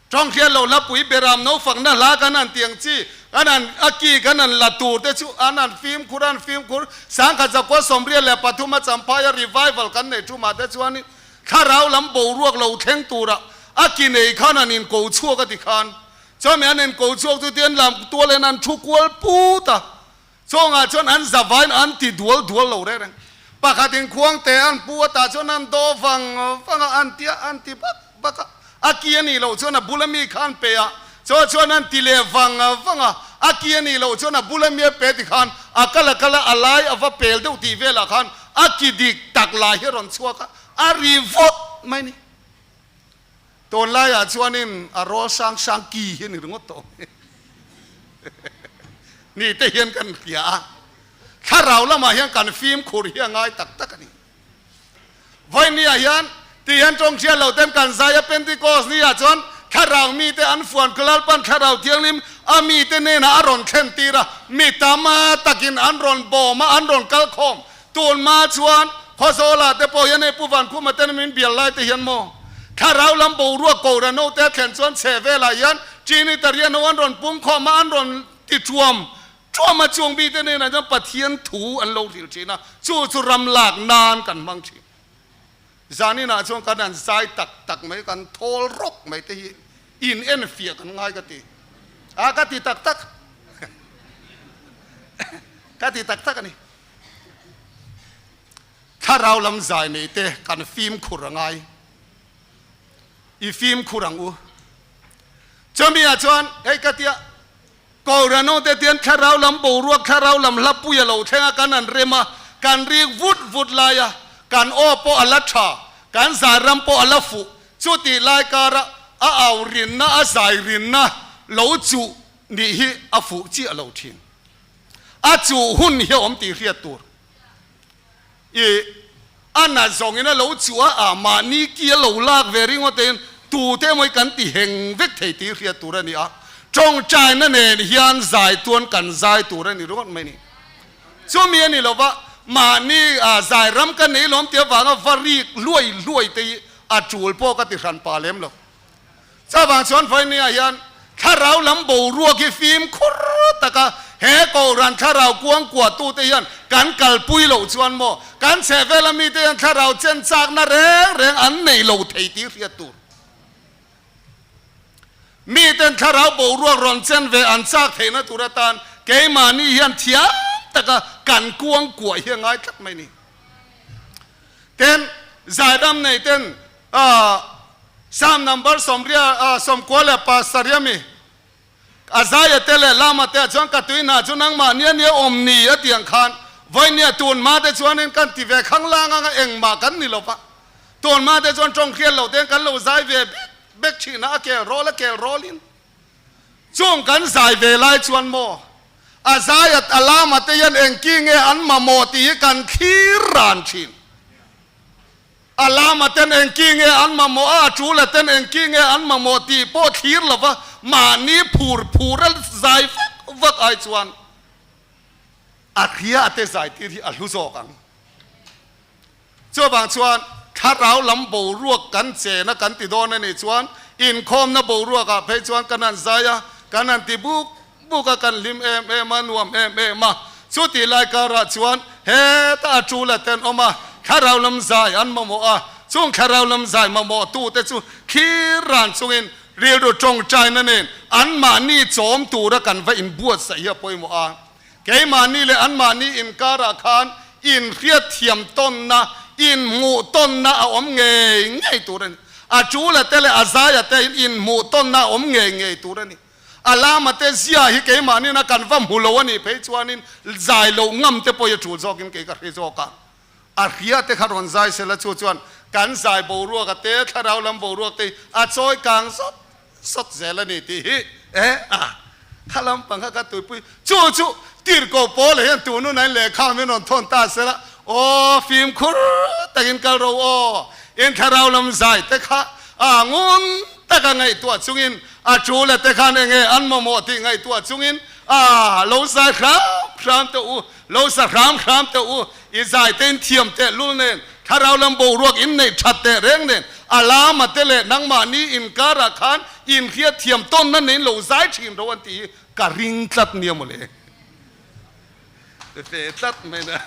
trong khian lo lapui beram no phang na la kan an tiang chi anan aki kan an la tur te chu anan film kur sang kha jakwa somria le pathuma champaya revival kan nei chu ma te chuani kharau lam bo ruak lo theng tura aki nei khan anin ko chu ka ti khan cho me anen ko chu tu tian lam tua len an thu kwal puta chonga chon an zavain an ti dual lo re pakhatin khuang te an puata chon an do wanga an ti bak aki ani lo chona bulami khan pe ya chon an ti le wanga aki ani lo chona bulami pe ti khan akala alai ava pel de ti vela khan aki dik tak la heron chuaka a revot mai ni ton lai a chuanin a ro sang ki hi ni ringot to ni te hian kan pia kharau lama hian kan film khur hi ngai tak ani voi ni a hian ti hian trong chia lo tem kan zaya pentecost ni a chon kharau mi te an fuan klal pan kharau thianglim ami te ne na aron khen tira mi tama takin an ron bo ma an ron kal khom ton ma chuan khozola te po hian e puwan khu ma ten min bial lai te hian mo ข้าเราลำบูรัวโกระโนเตแขนส่วนเสเวลายันจีนิตเรียนวันรอนปุ่มข้อมาอันรอนติดช่วมมาจวงบีเตเนี่ยนะจะปะเทียนถูอันโลทิลจีนะจู่จุรำหลากนานกันบางทีจานี่นะช่วงกันนั้นใจตักไม่กันโทรรกไม่ตีอินเอ็นเฟียกันง่ายกันตีกติตักกติตักกันนี่ถ้าเราลำใจไม่เตะกันฟิล์มขุรังไงอีฟิล์มขุรังอูจะมีอาจารย์ไอ้กติก่อนโน้ตเตียนข้าเราลำบูรัวข้าเราลำลับปุยเหล่าเทงกันนั่นเรมาการเรียกวุดลายการโอปอลัชชาการสารำปอลัฟุจุติลายการะเอารินนะสายรินนะเหลาจูนี่ฮิอาฟุจีเหลาทิ้งจูหุ่นเหี่ยวอมตีเรียตัวอันนั้นสองนี่นะเหลาจูมานี่เกี่ยวเหลาลากเวริงว่าเต็นตูเต้ไม่กันตีเฮงเวกเทตีเรียตัวนี่จงใจนั่นเองฮิอันใจตัวกันใจตัวนี่รู้ไหมนี่ช่วงนี้นี่เราว่ามานี่ใจรำกันนี่ล้มเตี้ยว่าก็ฟารีรวยตีจูลโปก็ติรันปาเลมหรอกชาวบางส่วนไฟนี่ยันข้าเราลำบูรัวกี่ฟิล์มคุรตะกะเฮโกรันข้าเรากวงกวดตู้เตียนการกัลปุยเหล่าชวนโมการเสพเวลามีเตียนข้าเราเจนจากนั่นแรงอันในเหล่าเทตีเรียตัวมีเต็นข้าเราบูรัวรอนเจนเวอันจากเทนตุระตานเกมานี่ยันเทียตะกะการกวงกวดยังไงทักไม่นี่เต็นใจดำในเต็นSam number som kuala Pastoral azaya tele lama te chuan ka tuina chunang ma nia omni atiang khan voinia tun ma te chuan kan ti ve khang langa nga eng ma kan ni lopa tun ma te chuan tong khial lo te kan lo zai ve bek china ke rolin chung kan zai ve lai chuan mo azaya alama te yan eng ki nge an ma mo ti kan khiran chin alama ten engking an mamo chula ten engking an mamo ti po khir lova mani phur zai vak ai chuan akhia te zai ti alu zo kang cho bang chuan kharau lam bo ruak kan che na kan ti don ni chuan in khom na bo ruak a phe chuan kanan zaya kanan ti buka kan lim manuam ma chu ti lai kara chuan he ta chula ten omaข้าเราลำใจอันมาโมช่วงข้าเราลำใจมาโมตู้แต่ช่วงขี้รันช่วงเรียดจงใจนั่นเองอันมานี่โจมตูระกันว่าอินบวชใส่ยาป่วยโมเกมานี่เลยอันมานี่อินการาคานอินเรียดเทียมต้นนะอินหมูต้นนะอมเงยตัวนั้นจูละเตเลอาซายเตอินหมูต้นนะอมเงยตัวนั้นอาลามาเตเสียฮิเกมานี่นะกันว่ามูลวันนี้เพจวานินใจโลงงำเตปอยจูจอกินเกกับเรจอกันอาเขียเตขารอนใจเสละชวนกันใจบูรัวกับเตขาราวลำบูรัวเตจอยกลางสดเสละนี่ทีข้าลำปังข้าตุยปุยจู่ตีร์โกโปเลยเห็นตัวนู้นไหนเล่ข้าไม่นอนทนตาเสละโอ้ฟิล์มคุรแต่กินกะโรโอเอ็นขาราวลำใจเตข้างุนแต่กันไงตัวจุงินจูเลยเตข้าเนี่ยไงอันมาโมติไงตัวจุงินโลซาครามตัวโลซาครามตัวอีใจเต้นเทียมเตะลุ่นเน่ถ้าเราลำบูรวกอินในชัดเตะเร่งเน่อาลามาเตะเลยนังมานี้อินการะคานอินเขียเทียมต้นนั่นเน่โลใจชินรวันตีการิงตัดเนี่ยหมดเลยเฟตัดไม่ได้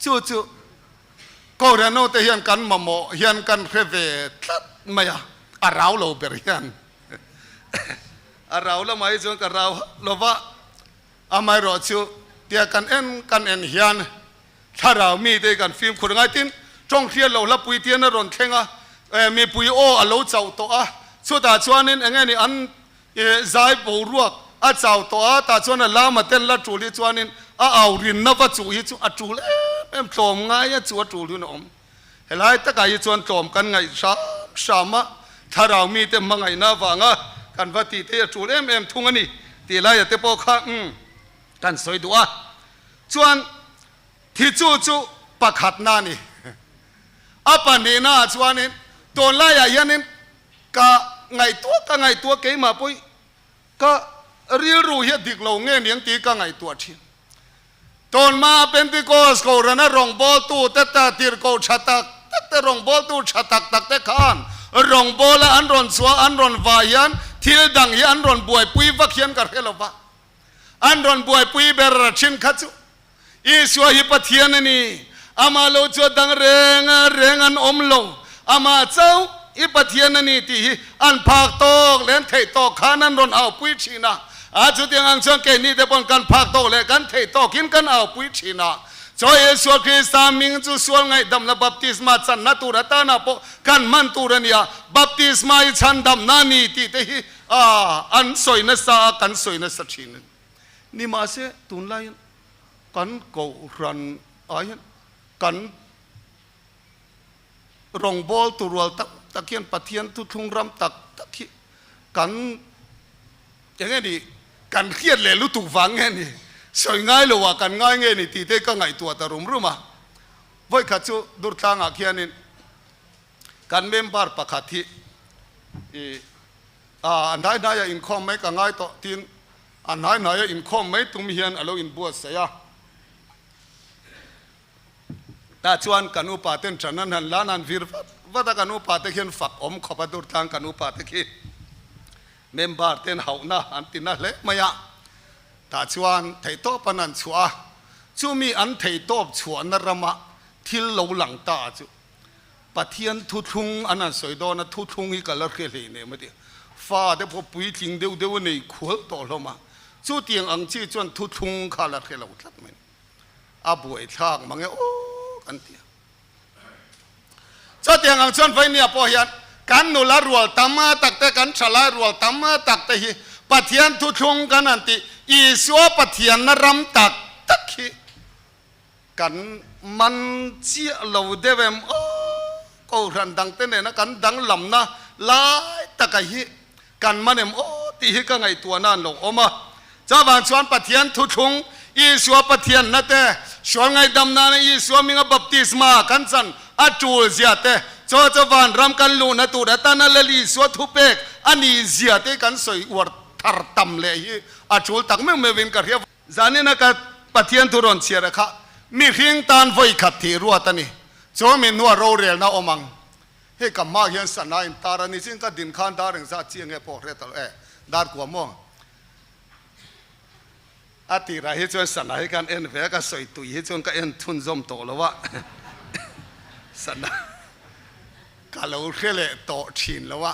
จู่ก็เรโนเตเฮียนกันมาโมเฮียนกันเฟตัดไม่อะเราโลเบริยันเราละไม่จงกับเราเราว่าอาไม่รอชูเดียกันเอ็นเฮียนถ้าเรามีเดียกันฟิล์มคนง่ายตินจงเทียนเราละปุยเทียนนรนเข่งมีปุยโอเราเจ้าตัวสุดท้ายชวนนี่เองนี่อันใจบูรวกเจ้าตัวแต่ชวนละมาเต้นละจูลีชวนนี่เอารินนับจูฮิจูเล่โจมง่ายจูลีน้องเฮ้ยตะกายชวนโจมกันไงสามะถ้าเรามีแต่มังไงน่าฟังกันว่าตีเตะจูเล่ทุ่งนี่ตีไรเตะโปข้ากันสวยดูชวนที่จู่ปักหัดนานี่ปันนี่น่าชวนนี่ตัวไล่ยันนี่ก็ไงตัวเกี่ยมาปุ้ยก็เรียรู้เหตุดิกเราเงี้ยเลี้ยงตีก็ไงตัวชิน ตอนมาเป็นติโกสโกรนะรองบอลตูเตตาติรโกชัตักแต่รองบอลตูชัตักตักเตขานรองบอลอันรอนสัวอันรอนวายันทิลดังยันรอนบวยปุยวักยันกันเฮลวะอันรอนบวยปุยเบรชินขัดจูอีสัวฮิปเทียนนี่อามาโลจดังเรงอันอมโลอามาเจ้าฮิปเทียนนี่ที่อันภาคโตกเล่นเทโตขานันรอนเอาปุยชีนาอาจุดยังอังชงเกนี่เดปอนกันภาคโตเลยกันเทโตกินกันเอาปุยชีนาจอยเอสวคริสตามิงจูสวงไงดำละบัพติสมาจันนัตุระตานาโปกันมันตุระเนียบัพติสมาชันดำนานีที่เตหิอันสวยนัสกันสวยนัสชินนี่มาเสตุนไลกันโกรันอายันกันรองบอลตุรัวตะเคียนปะเทียนทุทุงรำตักตะคีกันอย่างงี้ดิกันเครียดเลยรู้ถูกฟังไงนี่สวยง่ายเลยว่ากันง่ายไงนี่ตีเต้ก็ไงตัวตะรุมรู้มาไว้ขัดจูดูดทางอาเคียนินกันเมมบาร์ปะขัดที่อันไหนนายอินคอมไม่ก็ง่ายต่อทีนอันไหนนายอินคอมไม่ตุ้มเฮียนอารมณ์อินบัวเสียแต่ชวนกันอุปาเต้นฉันนั้นล้านันวิรวัดกันอุปาเตเขียนฝักอมขบดูดทางกันอุปาเตขีเมมบาร์เต้นเฮาหน้าอันติน่าเละไม่ยะแต่ชวนไทยโตปนันชัวจูมีอันไทยโตชวนนรมะที่เราหลังตาจูปะเทียนทุทุงอันนั้นสวยดอนะทุทุงอีกแล้วเกลีเนี่ยไม่ดีฟ้าเดี๋ยวพอปุยจริงเดี๋ยวนี่ขวดต่อลงมาจูเตียงอังชีจวนทุทุงขาละเกลียวทัดมันอาบวยทางมังเงโอ้กันเตียจูเตียงอังชวนไฟเนี่ยพอเห็นกันนุลารัวตามาตักแต่กันฉลารัวตามาตักแต่ฮีปะเทียนทุทุงกันนั่นติอีสัวปะเทียนนรำตักตักฮีกันมันเจียเราเดวมโอ้ก็รันดังเต้นเนี่ยนะกันดังลำนะลายตะกะฮีกันมันเอ็มโอ้ตีฮีก็ไงตัวนั่นหลงโอมาเจ้าบางชวนปะเทียนทุทุงอีสัวปะเทียนนั่นแต่ชวนไงดำนาในอีสัวมิงบัพติสมากันสันอาจูเสียแต่เจ้าวันรำกันลูนะตัวแต่นั่นเลยสัวทุเปกอันนี้เสียแต่กันสวยอวดทาร์ตัมเลยอาจูตักไม่วินกันเรียบจานี่นะกับปะเทียนทุรนเสียระค่ะมีเพียงตานไฟขัดที่รัวตันนี่โจมินนัวโรเรียลนะอมังเฮ้กับมาเห็นสันนายตารานิจิงก็ดินขันดาริงซาเจียงเอพอเรตลดาร์กว่ามั่งอาทิระเฮจวนสันนายกันเอ็นเวก็สวยตุยเฮจวนก็เอ็นทุนจอมโตแล้ววะสันนายกาลูเขเลโตชินแล้ววะ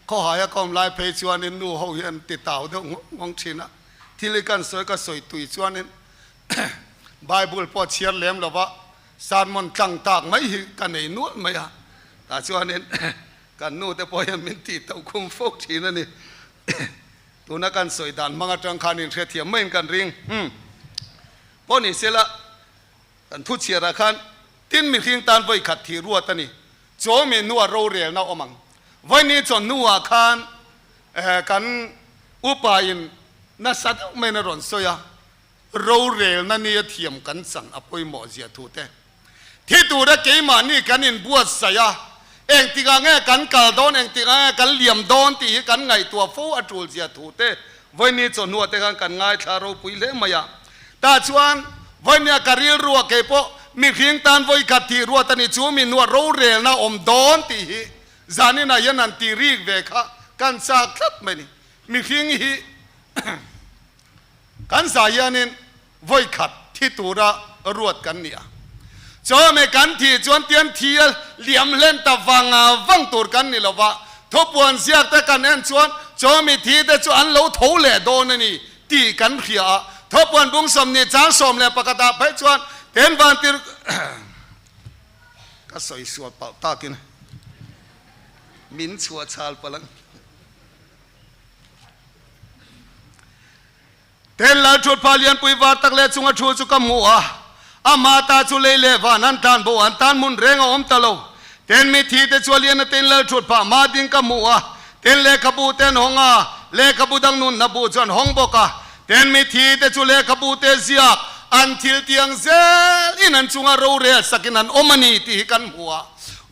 ข้อหายก็มลายเพจวนนินนูเขาเห็นติดเต่าเด้งงชินะที่เลยกันสวยก็สวยตุยจวนนินไบเบิลพอเชียร์เลี้ยมแล้ววะสารมันตั้งตากไม่กันในนู้นไม่อะแต่ชวนนี้กันนู้นแต่พอยังมินตีเต่าคุมฟกทีนั่นนี่ตัวนักการสวยดันมังจังคานินเทียมไม่กันริงพอนี่เสร็จละกันทุเชียร์คันทิ้งมีทิ้งตานไว้ขัดที่รัวตันนี่โจมีนัวโรเรียลน่าอมังวันนี้จนนัวคันกันอุปายินน่าสัตว์ไม่น่ารอนสวยโรเรลนั่นนี่เทียมกันสั่งอภัยหมอเสียทูเตที่ตัวได้เกี่ยมานี่กันอินบวชเสียเองติกาเงกันกัลโดนเองติกาเงกันเหลี่ยมโดนตีกันไงตัวฟูอัจูเสียทูเตวันนี้จนหัวเตกันง่ายทารปุยเล่มายาตาชวนวันนี้การีรัวเก็บมีเพียงตานไว้กัดที่รัวตันนี่จูมีนัวโรเรลนะอมโดนตีจานี่นะยันนันตีรีกเวคะกันสักทัดไม่นี่มีเพียงฮีกันสายนินไว้ขัดที่ตัวระรวดกันเนี่ยจอไม่กันที่จวนเตียนเทียเหลี่ยมเล่นตะวังตัวกันนี่ละวะทบวนเสียแต่กันเอ็นจวนจอไม่ทีแต่จวนเราโถเล่โดนนี่ตีกันเขียทบวนบุ้งสมนี่จ้างสมเลยปกติไปจวนเต็นวันที่ก็สวยสวดเป่าตากินมินสวดชาลพลังเต็นลาชุดพาเลียนปุยวาตักเลจุงชูจุกมัวอามาตาจุเลเลวานันทานโบอันทานมุนเรงอมตะโลเต็นมิทีเตจวเลียนเต็นลาชุดพามาดิงกมัวเต็นเลขบูเต็นหงาเลขบูดังนุนนบูจวนหงบกะเต็นมิทีเตจุเลขบูเตเซียอันทิลเตียงเซลอินันจุงโรเรสักินันอมนีตีกันหัว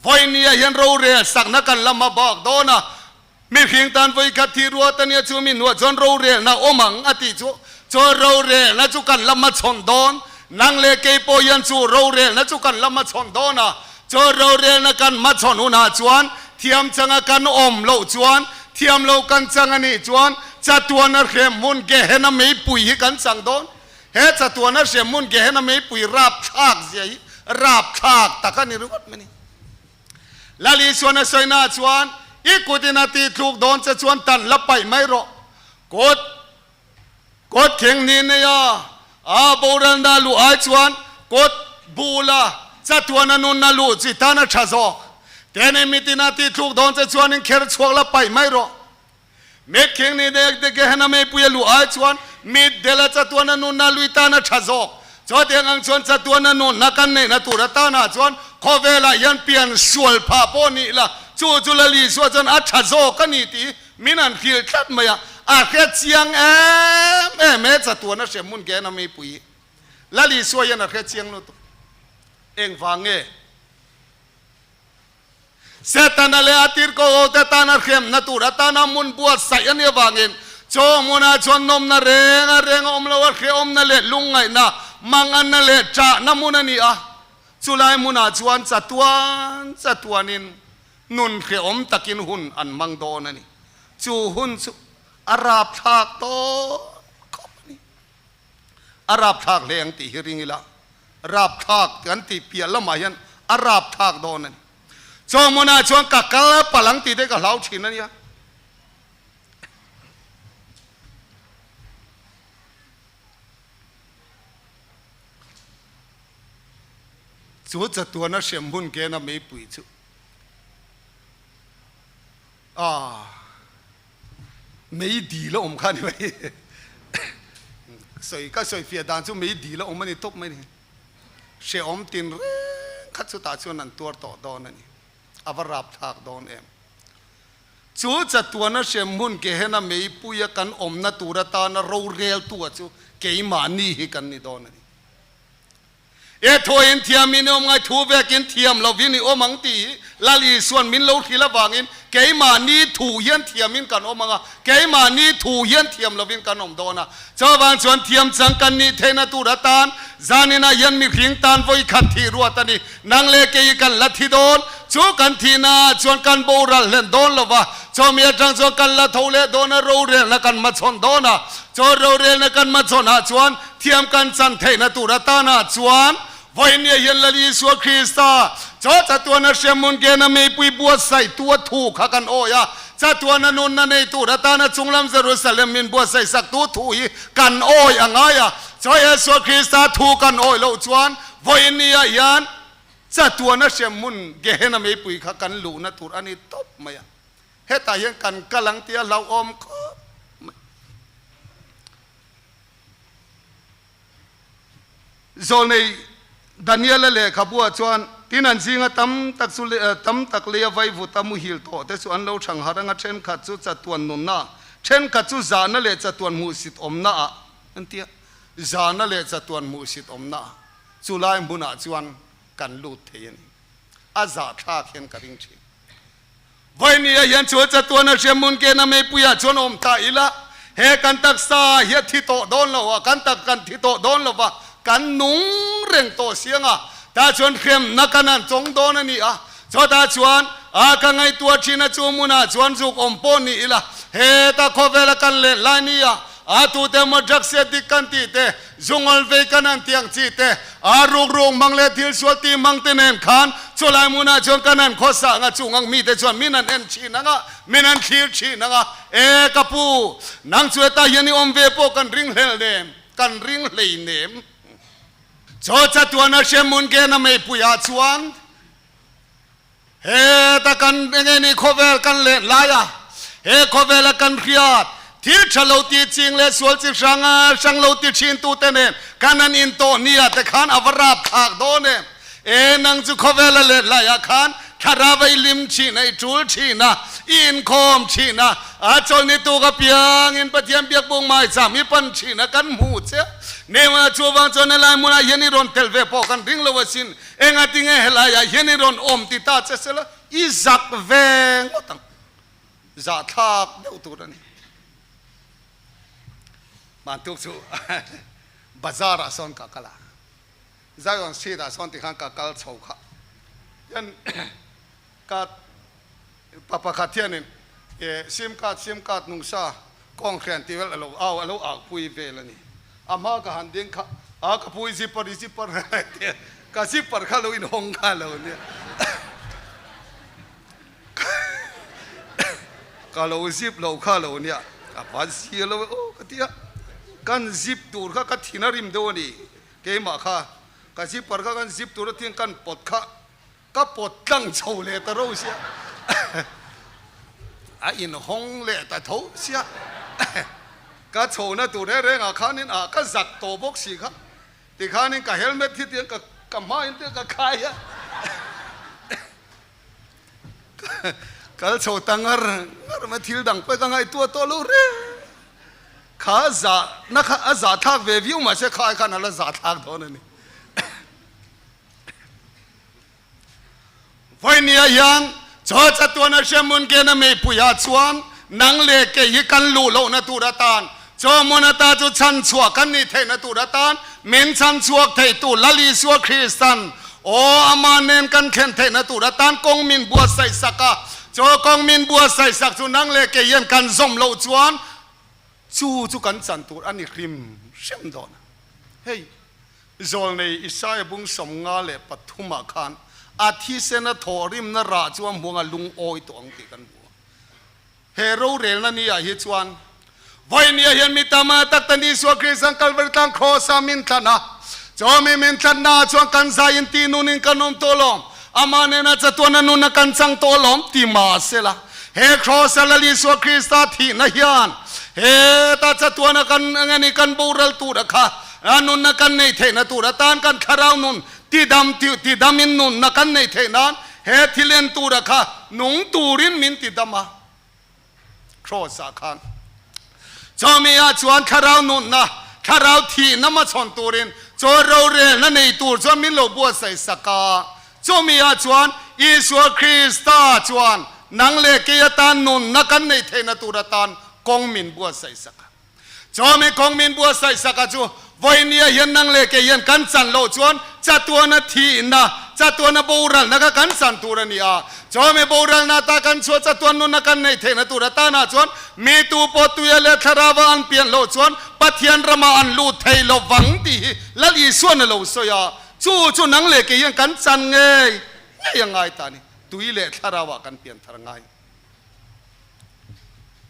ไฟเนียเห็นโรเรสักนักกันละมาบอกโดนะมีเพียงตานไว้กัดที่รัวตันเนียจูมินหัวจนโรเรนะอมังอติจู จอเราเรนะจุกันละมาชนโดนนางเลเกยโปยันจูเราเรนะจุกันละมาชนโดนะจอเราเรนะกันมาชนอุณาจวนเทียมจังกันอมโลจวนเทียมโลกันจังนี่จวนจัตัวนั้นเขมุนเกเฮนะไม่ปุยกันสังโดนเฮจัตัวนั้นเขมุนเกเฮนะไม่ปุยราบทากเสียราบทากตะกันนี่รู้วัดมั้ยนี่ลาลีชวนสวยนาชวนอีกุตินาทีถูกโดนจะชวนตันละไปไม่รอกดเข่งนี่เนี่ยโบราณดาลูไอชวนกดบูลาจัตัวนั้นนุนนาลูจิตานาชาโซแต่ในมิตินาทีถูกโดนจะชวนนี่เขรชวกละไปไม่รอเม็ดเข่งนี่เด็กเกหนาไม่ปุยลูไอชวนมิดเดลจัตัวนั้นนุนนาลูตานาชาโซจอดยังอังชวนจัตัวนั้นนุนนักกันเนี่ยนัตุรตานาชวนขอเวลายันเปลี่ยนส่วนผาปนี่ละจูลลีส่วนจนอัจฉริยะกันนี่ทีมินันขีดขัดมาอะอาเขตเชียงแม่จัตัวนั้นเสียมุนแกน่ะไม่ปุยลลีส่วนยันอาเขตเชียงโนตุเองฟังเงเสตันเลอาทิตย์ก็โอเตตานาเข้มนัตุรตานามุนบวชใส่ยันเยฟังเงินโจมุนาชนนมนาเรงอมลาวเขอมนาเลลุงไงนะมังอันนาเลจ่านามุนานี่อะจุลายมุนาชวนจัตัวนินนุนเขอมตะกินหุ่นอันมังโดนันนี่จูหุ่นจูอาราบทากโตนี่อาราบทากเลี้ยงตีฮิริงิละอาราบทากกันตีเปียละมายันอาราบทากโดนันโจมุนาชวนกักกะละปะหลังตีได้กับเหลาชินนั่นเนี่ยจูจัตัวนั้นเสียมุนแกน่ะไม่ปุยจูไม่ดีแล้วอมข้านี่ไหมสวยก็สวยเฟียดานจูไม่ดีแล้วอมมันนี่ตบไหมนี่เสียอมตินขัดสุดตาชวนนั่นตัวต่อดอนนี่อวราบทากดอนเอ็มจูจัตัวนั้นเสียมุนแกเห็นไม่ปุยกันอมนัตุรตานะเราเรียลตัวจูเกยมานี่กันนี่ดอนนี่โทอินเทียมินอมไงทูเวกินเทียมเราวินิโอมังตีลาลีส่วนมินเราขีละวางินเกยมานี่ถูเย็นเทียมินกันโอมังอ่ะเกยมานี่ถูเย็นเทียมเราวินกันอมโดนะเจ้าบางส่วนเทียมจังกันนี่เทนตุระตานจานินายันมีขิงตานไว้ขัดที่รัวตานี่นางเลเกยกันละที่โดนจูกันทีนาส่วนกันโบราณเล่นโดนละวะจอมยจังส่วนกันละทูเลโดนเราเรียนละกันมาชนโดนะจอเราเรียนละกันมาชนหาส่วนเทียมกันจันเทนตุระตานาส่วนวันนี้ยันละลีสัวคริสต์จ้าจัตัวนั้นเสียมุนเกน่ะไม่ปุยบัวใส่ตัวถูกขักันโอ้ยจัตัวนั้นนุนนั่นในตัวรัตนาจุงลำเยรูซาเล็มมินบัวใส่สักตัวถูกกันโอ้ยอ่างไงจ้าเยซูคริสต์ถูกกันโอ้ยเราจวนวันนี้ยันจัตัวนั้นเสียมุนเกน่ะไม่ปุยขักันลูนัตัวอันนี้ตบไหมเฮตายังกันกำลังเตียเราอมก็โซนดานิเอลเล่ขับวัวชวนที่นั่นสิงตั้มตักเลียไว้วุตามุฮิลโตแต่ส่วนเราช่างหารังเช่นขัดจุจัตวนนุนน่ะเช่นขัดจุจานะเล่จัตวนมุสิตอมน่ะอันเดียจานะเล่จัตวนมุสิตอมน่ะจุลายบุญชวนกันลูดเทียนอาจาท่าเขียนกระดิ่งชีวันนี้ยันชวนจัตวนเชื่อมุนเกน่ะไม่ปุยชวนอมตาอีละเฮกันตักซาเฮียที่โตโดนแล้ววะกันตักกันที่โตโดนแล้ววะกันนุ่งเร่งโตเสียงตาชวนเข้มนักนั้นจงโดนนี่จอตาชวนกังไงตัวชินะจูมุนาชวนจุกอมปนี่ละเฮตาโคเวลกันเล่ลานี่ตูเตมจักเสดิกันตีเตจงอลเวกันนันเตียงจีเตรุงมังเลทิลสวตีมังเตเนนขานชลายมุนาชวนกันนันข้อสางจุงังมีแต่ชวนมินันเอ็นชีนังมินันขีดชีนังกะปูนังชวตายันนี่อมเวโปกันริงเฮลเดมกันริงเลยเนมโจจัตัวนั้นเชื่อมุนเกน่ะไม่ปุยชวนเฮตะกันเงี้ยนี่โคเวลกันเล่นลายเฮโคเวลกันเขียดที่ฉลาดที่จริงเลยสวลจิช่างเราที่ชินตูเตเนกันนั้นอินโตเนียแต่ขันอวราบขากโดนนังจุโคเวลเล่นลายขันคาราไวลิมชีนะจูลชีนะอินคอมชีนะจนนี่ตัวกับยังอินปะเทียมเบียกบุงไม้สามีปันชีนะกันหูเจ้าเนื้อจูบังจนในลายมุนาเยนิรอนเทลเวปอกันริงเลวสินติงเฮลายเยนิรอนอมติตาเจสละอิจักเวงตังจักทักเดือดตัวนี้ มันทุกสุบาซาร์ส่วนกักละใจวันสีดาส่วนที่ข้างกักลโฉค่ะยันกัดปะขัดเทียนินซิมกัดนุ่งซากองแขนที่เราเอาอากปุยเวลนี่อามาก็หันดิ้งค่ะอากปุยซิปปร์อะไรเดียก็ซิปปร์ข้าเราอินหงข้าเราเนี่ยก็เราซิปเราข้าเราเนี่ยปัสสีเราโอ้ก็ที่กันซิปตัวข้าก็ที่นาริมโดนี่เกี่ยมาข้าก็ซิปปร์ข้ากันซิปตัวที่กันปดข้าก็ปดตั้งโชว์เลยแต่เราเสียอินหงเลยแต่ทุเสียก็โชว์นะตัวเร่งข้านี่ก็จัดตัวบกสีข้าที่ข้านี่ก็เฮลเมตที่เตียงก็มาอินเตียงก็ขายอะก็โชว์ตั้งมาทิลดังไปก็ไงตัวลูเร่ข้าจะนักอาจารย์ทักเววิวมาเช่ข้าข้านั่นละอาจารย์ทักโดนนี่วันนี้ยังจอจัตัวนักเชื่อมุนเกณฑ์ไม่ปุยชวนนังเล็กยี่กันลู่โลนตุระตานจอมุนตาจุชันชัวกันนี่เทนตุระตานเมนชันชัวเทตุลลิสัวคริสตันโออามาเนนกันเข็นเทนตุระตานกงมินบัวใส่สักจอกงมินบัวใส่สักจุนังเล็กยันกันซอมโลชวนจูกันจันตุอันนี้คริมเชื่อมโดนเฮ้ยโจลในอิสราเอลบุ้งสมงาเลปัทุมาคานอาทิเซนทอริมนราจวมหัวงลุงโอยตัวอังติกันบัวเฮโร่เรลนันนี่ฮิจวนวันนี้เห็นมิตามาตักตันดีสวคริสังกัลเวตังโคสามินทันะจอมมินทันะจวนกันใจอินตีนุนินกันนมโตลอมอามาเนนะจะตัวนันุนกันจังโตลอมติมาเสละเฮโคสลลิสวคริสตาทีนะฮิอันเฮตาจะตัวนักันงันกันบูรัลตูระค่ะอานุนกันในเทนตูระตานกันคาราวนุนที่ดำมินนุนนักันในเทนั้นเฮทิเลนตูระค่ะนุงตูรินมินติดมาโครสักขันจอมีอาจวนคาราวนุนนะคาราวที่น้ำมาชนตูรินจอเราเรนั่นในตูจอมิโลบัวใส่สักกาจอมีอาจวนอิสวคริสตาจวนนังเลกียตานุนนักันในเทนตูระตานกงมินบัวใส่สักจอมีกงมินบัวใส่สักจูวันนี้เห็นนังเลกยันกันสันโลจวนจัตัวนาทีนะจัตัวนาบูรัลนักกันสันตูรนีอาจอมบูรัลนาตากันชวนจัตัวนุนักันในเทนตูรตานาจวนมีตูปตุยเลทราวานเปลี่ยนโลจวนปัทยันรมาอันลูไทยโลวังดีละลีส่วนโลสยาจูนังเลกยันกันสันไงยังไงตานี่ตุยเลทราวากันเปลี่ยนทางไง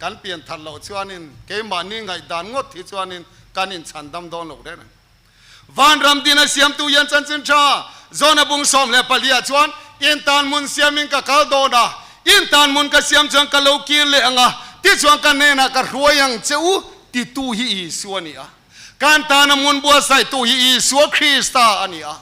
กันเปลี่ยนทันโลจวนนินเกมานี่ไงดานงดที่จวนนินกันอินชันดำโดนโลกได้นะวันรำดินาเสียมตุยันจันจินชาโซนบุงสมเลปลียจวนอินตานมุนเสียมิงกะคัลโดนะอินตานมุนกะเสียมจังกะโลกีเลงะที่จวนกันเนนะกะรวยยังเจ้าที่ตูฮีสวนี่อะการตานมุนบัวใส่ตูฮีสวคริสตาอันนี้อะ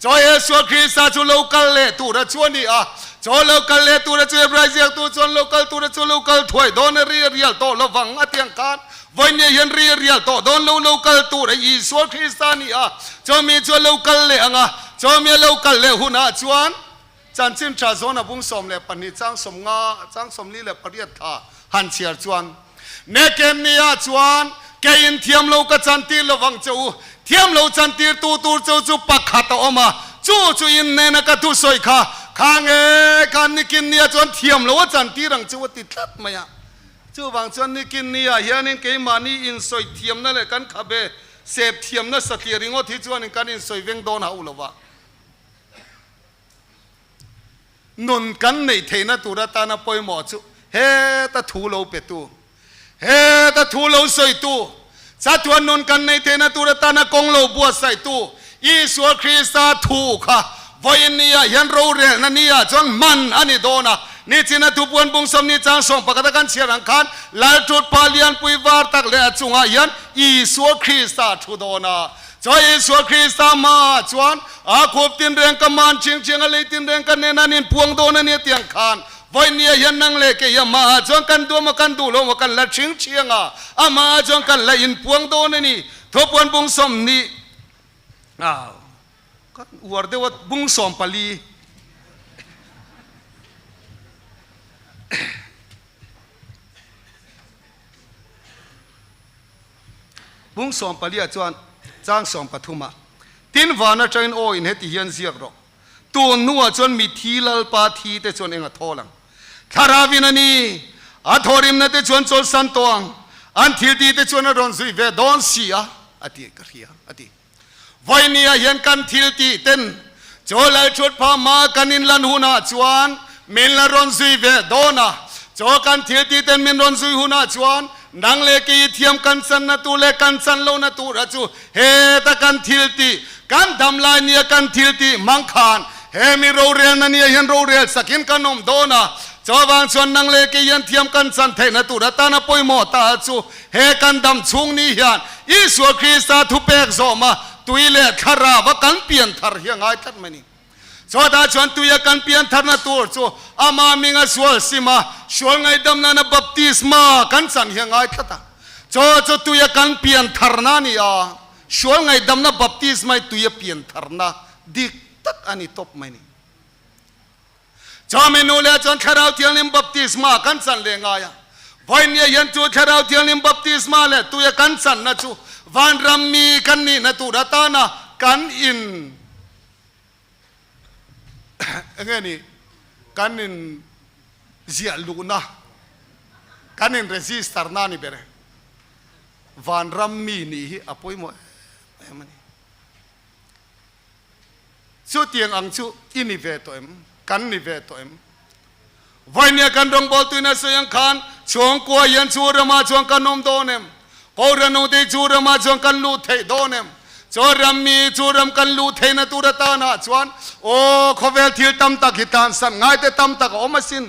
จอยสวคริสตาจูโลกัลเลตูระจวนนี่อะจอโลกัลเลตูระจวนบราซิลตูจวนโลกัลตูระจวนโลกัลถวยโดนเรียลโตระวังอเตียงการวันนี้เห็นเรียลโตโดนโลกัลตูระอีสวคริสตานี่อะจอมีจวนโลกัลเลงะจอมีโลกัลเลหุนาจวนจันจิมชาโซนบุงสมเลปนิจังสมงาจังสมลีเลปริยธาหันเชียร์จวนเนเกมนียจวนเกยินเทียมโลกจันตีระวังจูเทียมโลจันตีตูจูปักขัดออกมาจูอินเนนกะตุสอยค่ะข้างการนิกินเนียจวนเทียมโลจันตีรังจูติดทัดไหมอะจูบางจวนนิกินเนียเฮียนินเกยมานีอินสอยเทียมนั่นแหละกันขับเบเสพเทียมนั่นสกีริงอที่จวนกันอินสอยเวงโดนหาอุลวะนุนกันในเทนตุระตานาปอยหมอจูเฮตะทูโลเปตูเฮตะทูโลสอยตูจัตวันนุนกันในเทนตุระตานากงโลบัวใส่ตูอิสวคริสตาทูค่ะวันนี้ยันโรเรนันนี่จนมันอันนี้โดนะนี่จินทุบวนบุงสมนิจังส่งประกาศกันเชียรังคันลาจุดพาเลียนปุยวาร์ตักเลจุงอายันอิสวคริสตาทูโดนะจอยอิสวคริสตามาจวนอาคบตินเรงกมันชิงอะไรตินเรงกันเนนันินพวงโดนะเนี่ยเตียงคันวันนี้ยันนังเลกยามาจวนกันดูมากันดูโลมากันละชิงอ่ะอามาจวนกันละอินพวงโดนะนี่ทบวนบุงสมนี่ก็อวดได้ว่าบุงสมปลีบ พุงสอมปลีจวนจ้างสอมปฐุมะตินวานะจันโออินเฮติเฮียนเสียกรอกตัวนัวจนมีทีลลปาทีแต่จนเองทอลังทาราวินันีอัทอริมนั่นแต่จวนโจลสันตวงอันทิลตีแต่จวนรอนซุยเวดอนเสียอดีกเรียอดีวันนี้เห็นกันทิลตีเต้นโจลชุดพามากันอินลันหุนาจวนมินลรอนซุยเวดอนะโจกันทิลตีเต้นมินรอนซุยหุนาจวนนังเลกีเทียมกันสันนตูเลกันสันโลนตูระจูเฮตะกันทิลตีกันทำลายเนี่ยกันทิลตีมังคานเฮมีโรเรียนนั่นเนี่ยเห็นโรเรียนสกินกันนมโดนะจอบางส่วนนังเลกียันเทียมกันสันเทนตูระตานะป่วยหมอตาจูเฮกันดำชุงนี่ยันอิสวคริสต์ทุเปกโซมาตุยเลขราวกันเปลี่ยนทาร์ยังไงทัดมันนี่จอดาชวนตุยกันเปลี่ยนทาร์นะตูจูอามามิงสวลสิมาชวนไงดำนันบัพติสมากันสันยังไงทัดจอจูตุยกันเปลี่ยนทาร์นานี่อ่ะชวนไงดำนันบัพติสมาตุยเปลี่ยนทาร์นาดิกตักอันนี้ตบมันนี่จอเมนูเลจนคาราวเทียนิมบัพติสมากันสันเลงายวันนี้ยันจูคาราวเทียนิมบัพติสมาเลตุยกันสันนะจูวันรัมมีกันนี่นะตูรัตานะกันอินไงนี่กันอินเจียลูนะกันอินเรสิสตาร์นานี่เบรวันรัมมีนี่อภัยมั้ยมันชูเตียงอังชูอินิเวโตเอ็มกันนิเวโตเอ็มวันนี้กันดงบอลตุยนะสยังขันช่วงกัวยันชูรมาช่วงกันนมโดนเอ็มกอรนุเตชูรมาช่วงกันลูเทโดนเอ็มจอรัมมีชูรมกันลูเทนะตุระตานะชวนโอ้ขเวลทิลตัมตักฮิตานสันง่ายแต่ตัมตักอมาสิน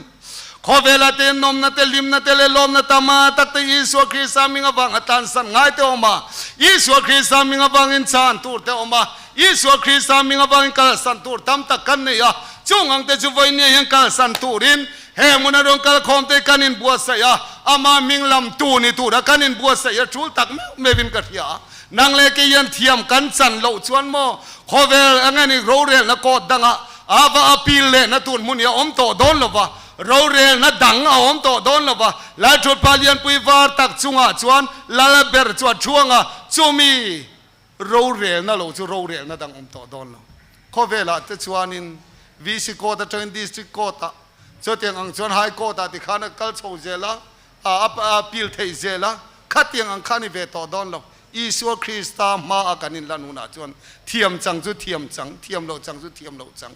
ขเวลเตนนมนะเตลิมนะเตเลลมนะตามาตักเตยิสวคริสามิงบังฮัตันสันง่ายแต่อมายิสวคริสามิงบังอินซานตูเตอมายิสวคริสามิงบังอินกัลสันตูตัมตักกันเนี่ยจงอังเตจุไว้เนี่ยยังกัลสันตูรินเฮมุนารงกัลคอมเตกันอินบัวเสียอามามิงลำตูนี่ตูระกันอินบัวเสียชูตักเมวินกัทยานังเลกียันเทียมกันสันโลชวนโมขเวลอันนี้โรเรลนะกอดดังอาวาอพิลเลนะตุนมุนีอมโตโดนลบะโรเรลนะดังอมโตโดนลบะลาจุดพาลียนปุยวาร์ตักจุงะชวนลาลเบร์ชวนช่วงจูมีโรเรลนะโลจูโรเรลนะดังอมโตโดนลขเวลาจะชวนินวิสิโกตะเทนดิสติโกตะจดยังอังชวนไฮโกตะที่ขานะกัลโชเจล่าอาพิลเทเจล่าขัดยังอังขานิเวโตโดนลอิสวคริสต์มาอาการนินลานุนาจวนเทียมจังจุเทียมจังเทียมโลจังจุเทียมโลจัง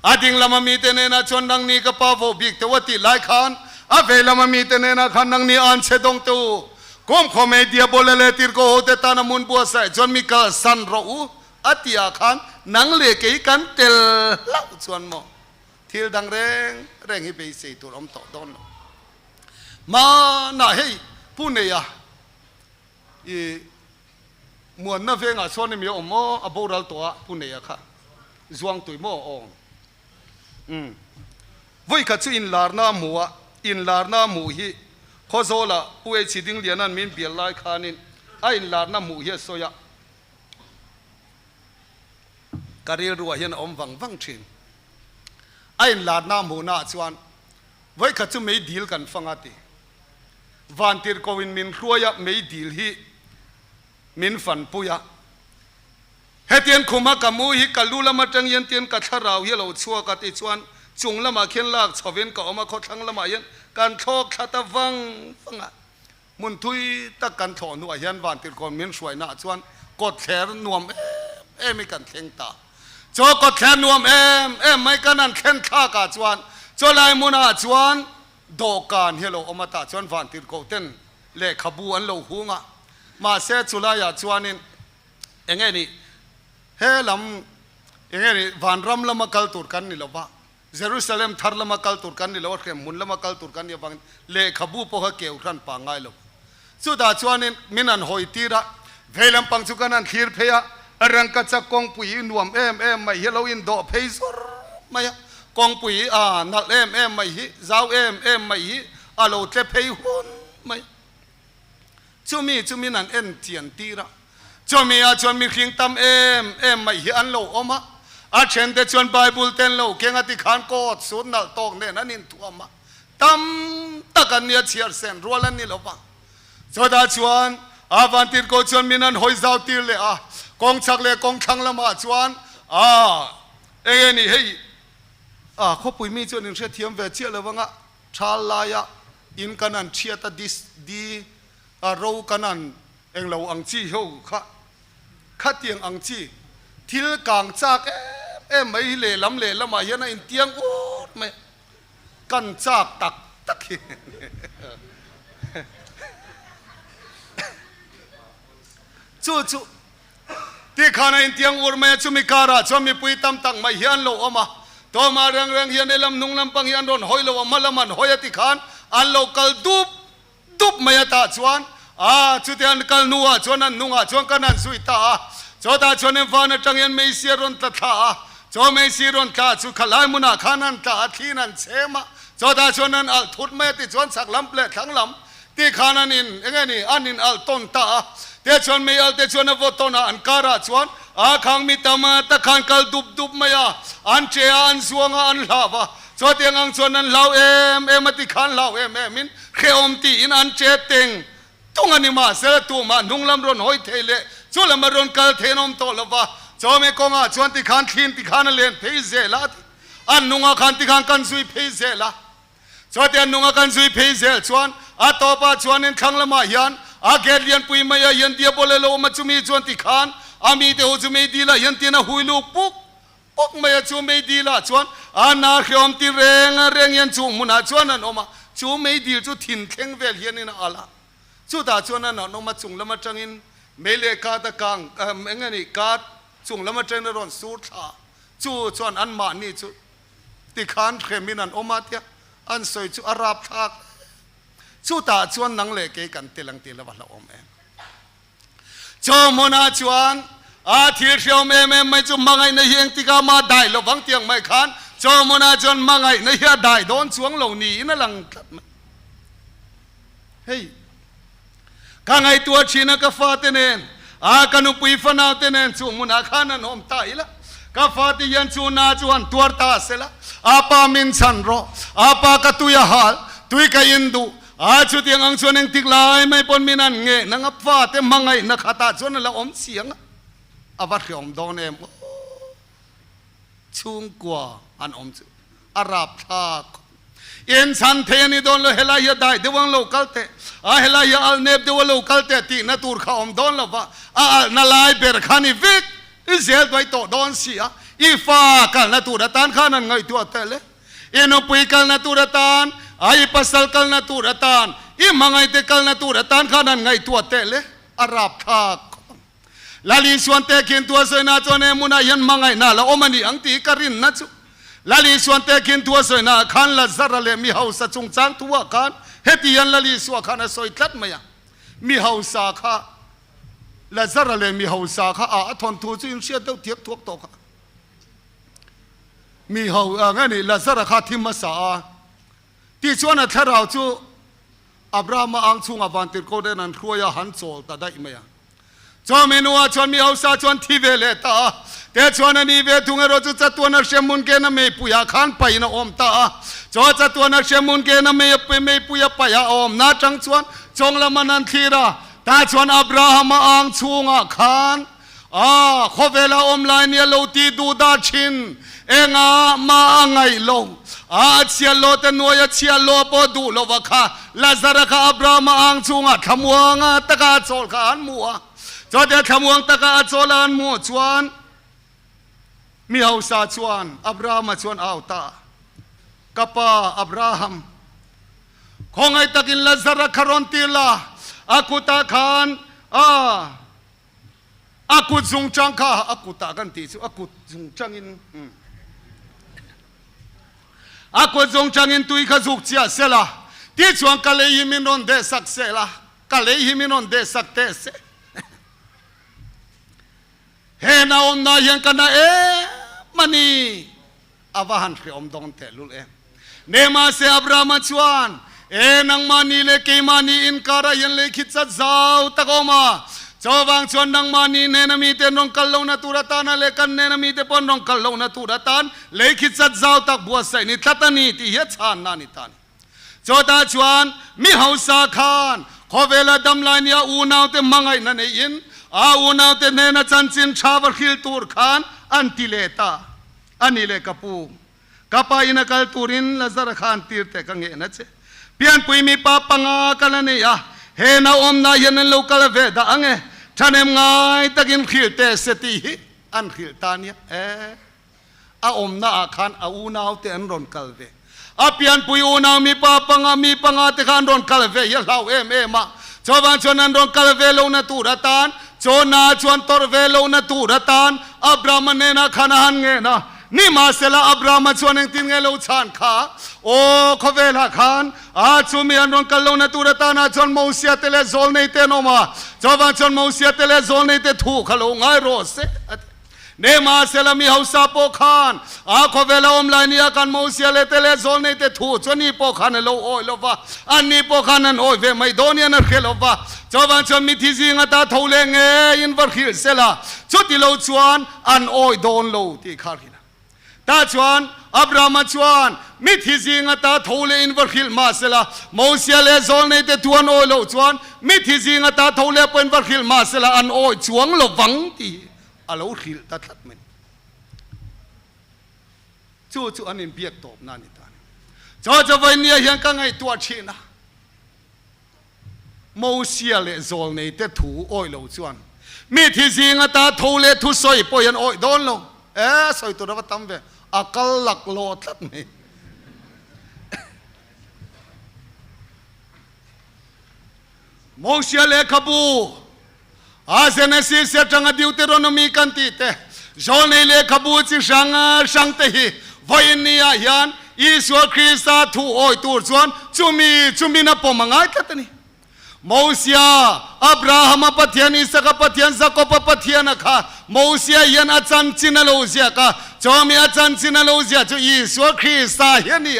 อาดิงลามามีเตเนนะจวนนังนี้ก็ป้าโวบิกเทวติไลขานอาเวลามามีเตเนนะขันนังนี้อันเชดงตูก้มคอมเมดี้บอลเลติร์โกโฮเตตานามุนบัวใส่จวนมีกาสันรูอาติอาขันนังเลกอีกันเตลเล่าจวนโมทิลดังแรงให้ไปเสียตัวอมต่อดอนมาหน้าให้ผู้เนี่ยมวนน่าเฟงส่วนนี้มีอมอบูรัลตัวผู้เนี่ยค่ะจวงตุยโมองวันขัดชื่ออินลาร์นาหมูอินลาร์นาหมูฮีข้อโซละผู้เอชิดิงเลียนันมินเบียลไลคานินอินลาร์นาหมูฮีโซยะการเรียนรู้เห็นอมวังชินอินลาร์นาหมูน่าชวนวันขัดชื่อไม่ดีลกันฟังอาทิวันที่โควินมินรัวยะไม่ดีลฮีมินฟันปุยะเฮตียนคุมากมูฮิกัลลูละมาจังยันเตียนกัทราวเฮลชัวกัติชวนจุงละมาเขียนลากชาวเวนก็ออกมาขดทั้งละมายันการทอกขัดฟังมุนทุยตะกันถอนหัวยันวันที่คนมินสวยน่าชวนกดแขนนวมไม่กันเข่งตาโจกดแขนนวมไม่กันนั่นเข่งข้ากาชวนโจลายมุนาชวนโดการเฮลออกมาตาชวนวันที่โกเต้นเลขขบวนโลหุงมาเสจุลายาชวนินเองนี่เฮลัมเองนี่วันรัมละมาคัลตุรกันนี่ละวะเยรูซาเล็มทาร์ละมาคัลตุรกันนี่ละวะเข้มมุนละมาคัลตุรกันนี่บังเลขบูปะฮะเกี่ยวกันปังไงลูกสุดาชวนินมินันหอยตีระเวลัมปังสุกันนันขีร์เพย์รังกัจจกองปุยนวมไม่เฮโลอินโดเพย์ซอร์ไม่กองปุยนักไม่ฮิเจ้าไม่ฮิอาโลเทเพย์หุนไม่จูมีนั่นเทียนตีระจวนมีขิงตำไม่เห็นโลอมาอาเชนเตจวนไบเบิลเต็นโลเก่งอธิขานโกดสุดนักตอกเนี่ยนั่นนินทัวมาตำตะกันเนี่ยเชียร์เซนรัวลันนี่หรอปะจอดาชวน วันติดโกชวนมินันหอยเจ้าตีเลยกองชักเลยกองขังละมาชวนนี่เฮ้ยเขาปุยมีชวนหนึ่งเชื่อเทียมเวเชียเลยว่างชาลายอินกันนันเชียตัดดีเรากันนันเองเราอังจีเฮาข้าเตียงอังจีทิลกางจากไม่เล่ลำเล่ละมาเห็นอินเตียงโอ้ไม่กันจากตักจู่ที่ข้าในอินเตียงอุรเมจุมิการะจอมมีปุยตำตังไม่เห็นโลอมาตัวมาเรื่องเห็นในลำนุ่งลำปังเห็นโดนหอยโลมาละมันหอยติขานอันโลกัลดุบไม่ตาชวนจุดที่อันกัลนัวชวนนั้นนุ่งชวนกันนั้นสุยตาจอตาชวนเอ็มฟานจังเห็นไม่เสียรอนตาจอไม่เสียรอนตาจุขลายมุนาขานันตาที่นั้นเชมาจอตาชวนนั้นอัลทุดไม่ติชวนสักลำเปล่ทั้งลำที่ขานันอินเงี้ยนี่อันอินอัลต้นตาเตชวนไม่อัลเตชวนนวตนาอันการะชวนข้างมีตามาตะขันกัลดุบไม่อันเชียอันสวงอันลาวะจอเตียงอังชวนนั้นลาวมติขันลาวมินเขอมตีอินอันเจติงตุงอันนี้มาเสด็จตัวมานุ่งลำรอนหอยเทเลชวนลำรอนกัลเทนอมโตละวะจอไม่กงชวนติขันทินติขันเลนเพย์เซลาอันนุ่งขันติขันกันซุยเพย์เซลาจอเตียนนุ่งกันซุยเพย์เซลชวนต่อไปชวนนั้นขังละมายันเกลียนปุยมายันเดียบเลโลมาจุมีชวนติขันมีเตหูจุมีดีละยันตีน่ะหุยลูกปุ๊กมาจุมีดีละชวนนาเขียมตีเร่งยันจูมุนาชวนนั้นออกมาจูมีดีจูถิ่นเข่งเวลยันนี่นะอะไรจูตาชวนนั้นน้องมาจุงละมาจังอินเมเลกาตะกังงั้นนี่กาจุงละมาจังนรอนสูตรจูชวนอันมานี่จูติขันเขมินันออกมาเตียอันสวยจูอาราบทักจูตาชวนนังเลกกันเตลังตีละวันละอมเองจอมนาชวนที่เชียวไม่จุมังไงในเฮียงติกามาได้เราฟังเตียงไม่ขันจอมนาชวนมังไงในเฮียได้โดนช่วงเหล่านี้นั่นหลังเฮ้ยข้างไอตัวชีนก็ฟาเตเนนกันอุปยฟันเอาเตเนนช่วงมุนาขานันอมตายละก็ฟาติยันชวนนาชวนตัวตาเสละปามินสันโรปากตุยฮัลตุยกัยินดูจุดyang ang chon yang tiklai mai pon minan nge nang apfa te mangai na khata chon la om siang abat khom don em chung kwa an om chu arab tha in san the ni don lo hela ya dai de wang local te hela ya al neb de local te ti na tur kha om don la ba na lai ber khani vik izel bai to don sia ifa kal na tur tan khanan ngai tu atele eno pui kal na tur tan pasal kal na turatan mangai te kal na turatan kanan ngai tua tele arab thak lali suan te kin tua soi na chone muna yan mangai na la omani ang ti karin na chu lali suan te kin tua soi na khan la zarale mi hausa chung chang tua kan heti yan lali suwa khana soi tlat maya mi hausa kha la zarale mi hausa kha thon thu chu in sia deu tiek thuak to kha mi hau ngani la zara kha thim saที่ชวนถ้าเราจูอับราฮัมอังชุงอวันติโกเดนันครัวยาหันโจตาได้ไหมอ่ะจอมเมนัวชวนมีเอาซาชวนที่เวเลตาแต่ชวนนี้เวทุงเราจูจัดตัวนักเชมุนเกนไม่ปุยาขันไปนะอมตาจอจัดตัวนักเชมุนเกนไม่ปุยาไปอมนาจังชวนจงละมันนันทีระตาชวนอับราฮัมอังชุงขันขอเวลาอมลายเนี่ยเราตีดูดาชินเองมาไงลงเชียโลเตนัวยเชียโลปอดูโลวะค่ะลาซาระค่ะอับราฮัมอังชุงขมวงตะกาโจลขันมัวจอเดียขมวงตะกาโจลันมัวชวนมีเอาซาชวนอับราฮัมชวนเอาตากปาอับราฮัมของไอตะกินลาซาระคารอนติลาอากุตาขานอากุจุงจังค่ะอากุตากันตีสุอากุจุงจังอินaku zong changin tui khazuk chia sela ti chuang kale yiminon de sak sela kale yiminon de sak te se he na om na yang kana mani avahan khri om dong te lul ne ma se abraham chuan nang mani le ke mani in kara yan le khitsa zau takoma Cawang chuan nang mani nena mi te nong kallo na turatan le kan nena mi te pon nong kallo na turatan le khitsat zau tak bua sai ni tatani ti he chan na ni tan chota chuan mi hausa khan ขอเวลาดำลายเนี่ยอูนาวเตมังไงนั่นเองอูนาวเตเนนะจันจินชาวคิลตูร์ขานอันติเลตาอันนี้เลยกปูกปายนักลตูรินลาซาร์ขานตีร์เตกังเงนัดเชเพียนปุยมีป้าปังอากันเนี่ยเฮนาอมนายันโลกาลเวดาอังเงท่านเอ็มไงตะกินขิลเตสตีอันขิลตานี่อาอมนาอาคานอูนาวเตอันรอนกัลเวอาเพียนปุยอูนาวมีป้าปังอาเตขันรอนกัลเวยัลลาวมาชาวบ้านชนนั้นรอนกัลเวโลนาตูรัตานชนนาชวนตอร์เวโลนาตูรัตานอับรามันเนนะขนาหันเงนะนี่มาเสละอับรามันชวนเองตินเงโลชานขาโอ้ขเวลาขานชูมีอันรอนกัลโลนาตูรัตานชวนโมเสียเตเลโซลเนเตโนมาชาวบ้านชนโมเสียเตเลโซลเนเตถูกขลงไงโรสเนมาเซลามีเฮาซาโปคานขเวลาอมลายนี่กันโมเสียเลเตเลโซลเนเตถูกชวนนี่โปคานโลโอยโลวะอันนี้โปคานันโอยเวไม่โดนยันเคลวะชาวบ้านชนมีที่จิงตาทูเลงอินวัดขิลเซลาชุดที่เราชวนอันโอยโดนโลที่ขารินะตาชวนอับรามัชวนมิที่จิงตาทูเลอินวัดขิลมาเซลาโมเสียเลโซลเนเตทวนโอยโลชวนมิที่จิงตาทูเลเป็นวัดขิลมาเซลาอันโอยชวงโลวังที่อาลูขิลตัดทัดมันจู่อันนี้เบียกตบนั่นนี่ตานี่จะวันนี้ยังกังไงตัวชีนะโมเสียเลโซลในเตถูโอยโลชวนมีที่จริงตาทูเลทุสอยปอยันโอยโดนโลสอยตัวเราตั้มเวอักลลักโลทัดนี่โมเสียเลขบูอาเซนซีเซจังดิวเตโรโนมีกันตีเตโจเนเลขบูจิชังเตฮีวันนี้ยันอิสวาคริสต์ทูโอยตูร์ชวนจุมีนับปมังไงกันนี่โมเสียอับราฮัมปัทยานิสกปัทยานสกปปัทยานะค่ะโมเสียยันอาจารย์จินาโลเซียค่ะจอมีอาจารย์จินาโลเซียจูอิสวาคริสต์เฮนี่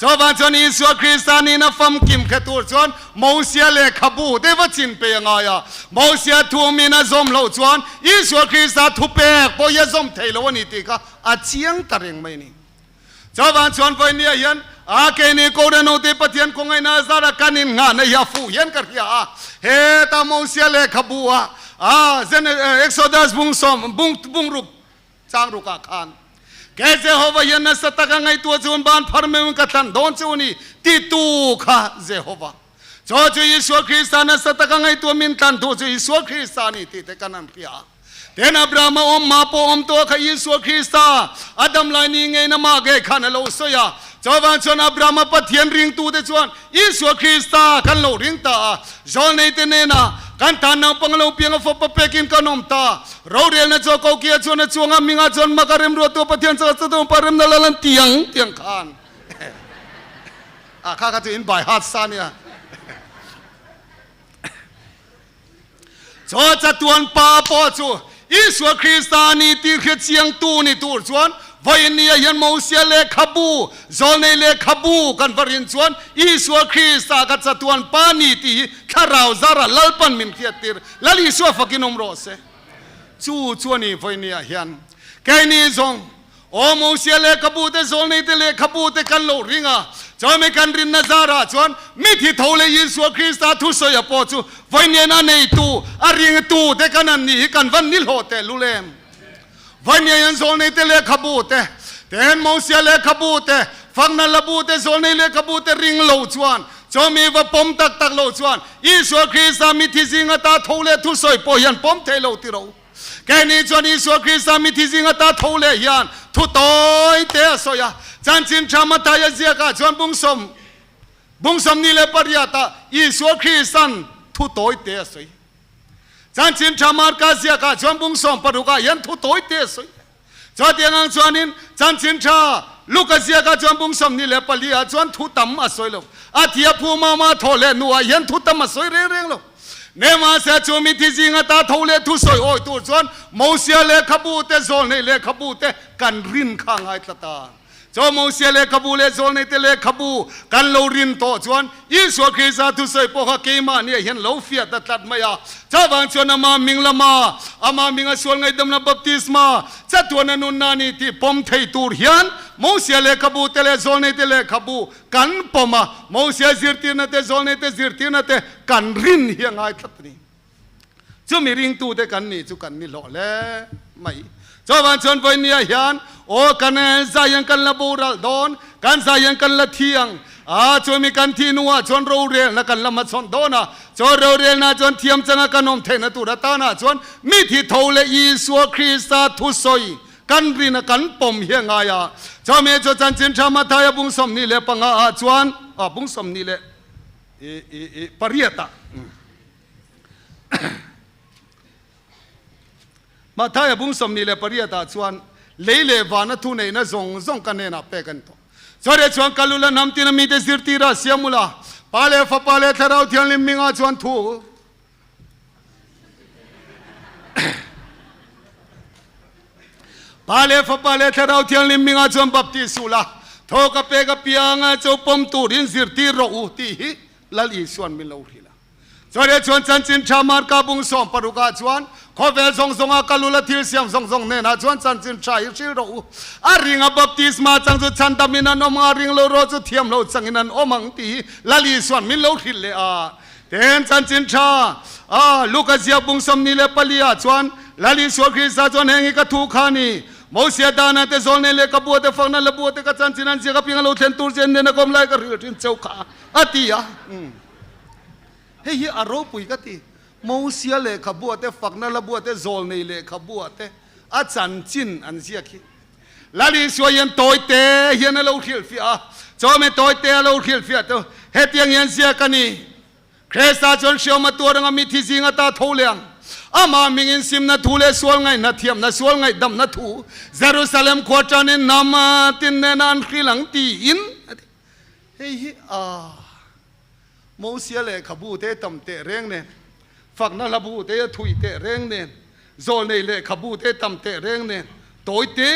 จอบ้านจนอิสวาคริสต์นี่นะฟัมกิมขตูร์ชวนโมเสียเลขบูเดวจินเปียงไงโมเสียทูมีนะซอมโลชวนอิสวาคริสต์ทุเปกปอยซอมเทโลวันนี้ติค่ะอาเชียงตะเรงไม่นี่ชาวบ้านชวนไปเนี่ยยันแค่นี้ก็เรื่องโน้ตปฏิญาณคงไงน่าจะรักกันงานในยาฟูยันกันที่เฮตามองเสียเลขบัวเซนเอ็กโซดัสบุงรุกจางรุกอาคารแกเจ้าฮวายันนัสตะกังไงตัวจูนบ้านพาร์เมงกันทันโดนจูนี่ติตูข้าเจ้าฮวาจูยิสวาคริสต์นัสตะกังไงตัวมินทันตัวจูยิสวาคริสต์นี่ติเตกันนั่นที่เทนอับราฮัมอมมาโปอมตัวขยิสวาคริสต์อดัมลายนี่ไงนะมาเกยขันโลสยาชาวบ้านชนอับราฮัมปัทยันริงตูเดชวนยิสวาคริสต์กันโลริงตาจอลในเตเนนะกันทานนังปังโลเปียงฟปเปกินกันอมตาเราเรียนนะจอเขาเกียชวนนะจวงอามิงาจนมาการิมรัวตัวปัทยันสักตัวปาริมนั่นลันเตียงขานข้าก็จะอินบายฮัตซานี่จอจัตวันป้าปอจูอิสวาคริสต์นี่ตีเขียเชียงตูนี่ตูร์ชวนวันนี้ยันโมเสียเลขบูโจเนเลขบูกันวารินชวนอิสวาคริสต์กัจจัตวันป้านี่ตีข้าราวซาระลัลปันมินเขียติร์ลัลอิสวาฟักินอมโรเซชวนนี่วันนี้ยันแค่นี้จงโอโมเสียเลขบูเตโจเนเตเลขบูเตกันโลริงจอมกันรินนาซาระชวนมิที่ทเลอิสวาคริสต์ทุสอยปอจูวันนี้นั่นในตูอาริงตูเตกันนั่นนี่กันวันนิลโฮเตลุเลมวันนี้ยันโซนในเตเลขบูเตเห็นโมเสียเลขบูเตฟังนั่นละบูเตโซนในเลขบูเตริงโลชวนจอมีว่าปมตักโลชวนอิสวาคริสต์มิที่จิงตาทเลทุสอยปอยันปมเทโลติโรแค่นี้จวนอิสวาคริสต์มิที่จิงตาทเลยันทุตอยเตสอยจันจินชามาตายเสียกาจวนบุงสมนี่เลปริยาตาอิสวาคริสต์ทุตอยเตสอยจันจินชามารกาเสียกาจวนบุงสมปรุกายันทุตอยเตสอยจอดยังจวนนินจันจินชาลูกเสียกาจวนบุงสมนี่เลปริยาจวนทุตัมมาสอยลงอาทิยาภูมาทอเลนัวยันทุตัมมาสอยเร่งลงเนมาเสียจวมิที่จิงตาทอเลทุสอยโอยตัวจวนโมเสียเลขบูเตโซนเลขบูเตกันรินข้างไอตา จอมเสียเลขบูเลโซนในเตเลขบูกันโลรินโตจวนยิสุคริสต์ทุเสยพวกเกมาเนี่ยเห็นโลเฟียตัดมายาชาวบ้านชวนอามามิงละมาอามามิงส่วนไงดำนับบัพติศมาจัดตัวนั้นนานี่ที่ปมไทยตูร์เฮียนมเสียเลขบูเตเลโซนในเตเลขบูกันปมมเสียซิรตินเตโซนในเตซิรตินเตกันรินเฮียงไงทัดนี้จะมีริงตูเตกันนี่จุกันนี่หล่อแล้วไม่ชาวบ้านชนไปเนี่ยเฮียนโอ้กันใจยังกันละบูรัลดอนกันใจยังกันละเทียงชวนมีกันที่นัวชวนเราเรียนและกันละมาชนโดนะชวนเราเรียนนะชวนเทียมจังกันนมเทนตุระตานะชวนมีที่เท่าเลยิสุคริสต์ทุสอยกันรินกันปมเฮียงายาชาวเมจจันจินชามาทายบุ้งสมนี่เลปังอาชวนบุ้งสมนี่เลปริยตามาทายบุ้งสมนี่เลปริยตาชวนเลวานะทุนเนนะซงกันเนนะเปกันโตจอเรชวนกัลุละน้ำตินามีเตสิรติราเสียมุลาปาเลฟปาเลทาราวเทียนลิมมิงอาชวนทูปาเลฟปาเลทาราวเทียนลิมมิงอาชวนบัพติสุลาโทกเปกปียงอาชวปมตูรินสิรติโรอุติฮิลลีชวนมิลาอุริลาจอเรชวนจันจินชามารกาบุงสอมปรุกาชวนขอเวลซงอากัลุละทิลเสียมซงเนนะชวนจันจินชายชิโรอาริงอาบัพติสมาจังจุชันตามินันอมาริงโลโรจุเทียมโลจังอินันอมังตีลาลีสวนมิโลทิลเลอาเทนจันจินชาลูกเสียบุงสมนิเลปลีอาชวนลาลีสวนคริสต์ชวนแห่งอิกทุขานีมอเสียดานะเตโซเนเลกบัวเตฟังนันเลบัวเตกัจันจินันเสียกับพิงโลเทนตูเจนเนนะกอมไลกระเรือทินเจ้าขาอติยาเฮียอารมณ์ปุยกติมอเสียเลขบัวเตฝักนั่นละบัวเตโซลในเลขบัวเตอาจันจินอันเสียคิลาลีสวยยันโตยเตเฮียนเราเขียนฟิอาจอมโตยเตเราเขียนฟิอาตัวเฮตียงยันเสียกันนี่คริสต์จนเชื่อมาตัวรังมิทิซิงตาทูเลียงอามามิงินซิมนัทูเลสวลไงนัทเทียมนัสวลไงดำนัทูเยรูซาเล็มขวดจานินนามาตินเนนันขีหลังตีอินเฮียมอเสียเลขบัวเตตำเตเร่งเนี่ยฝักนั่นละบูเตะถุยเตะเร่งเนี่ยโซนในเล่ขบูเตะตำเตะเร่งเนี่ยโตยเตะ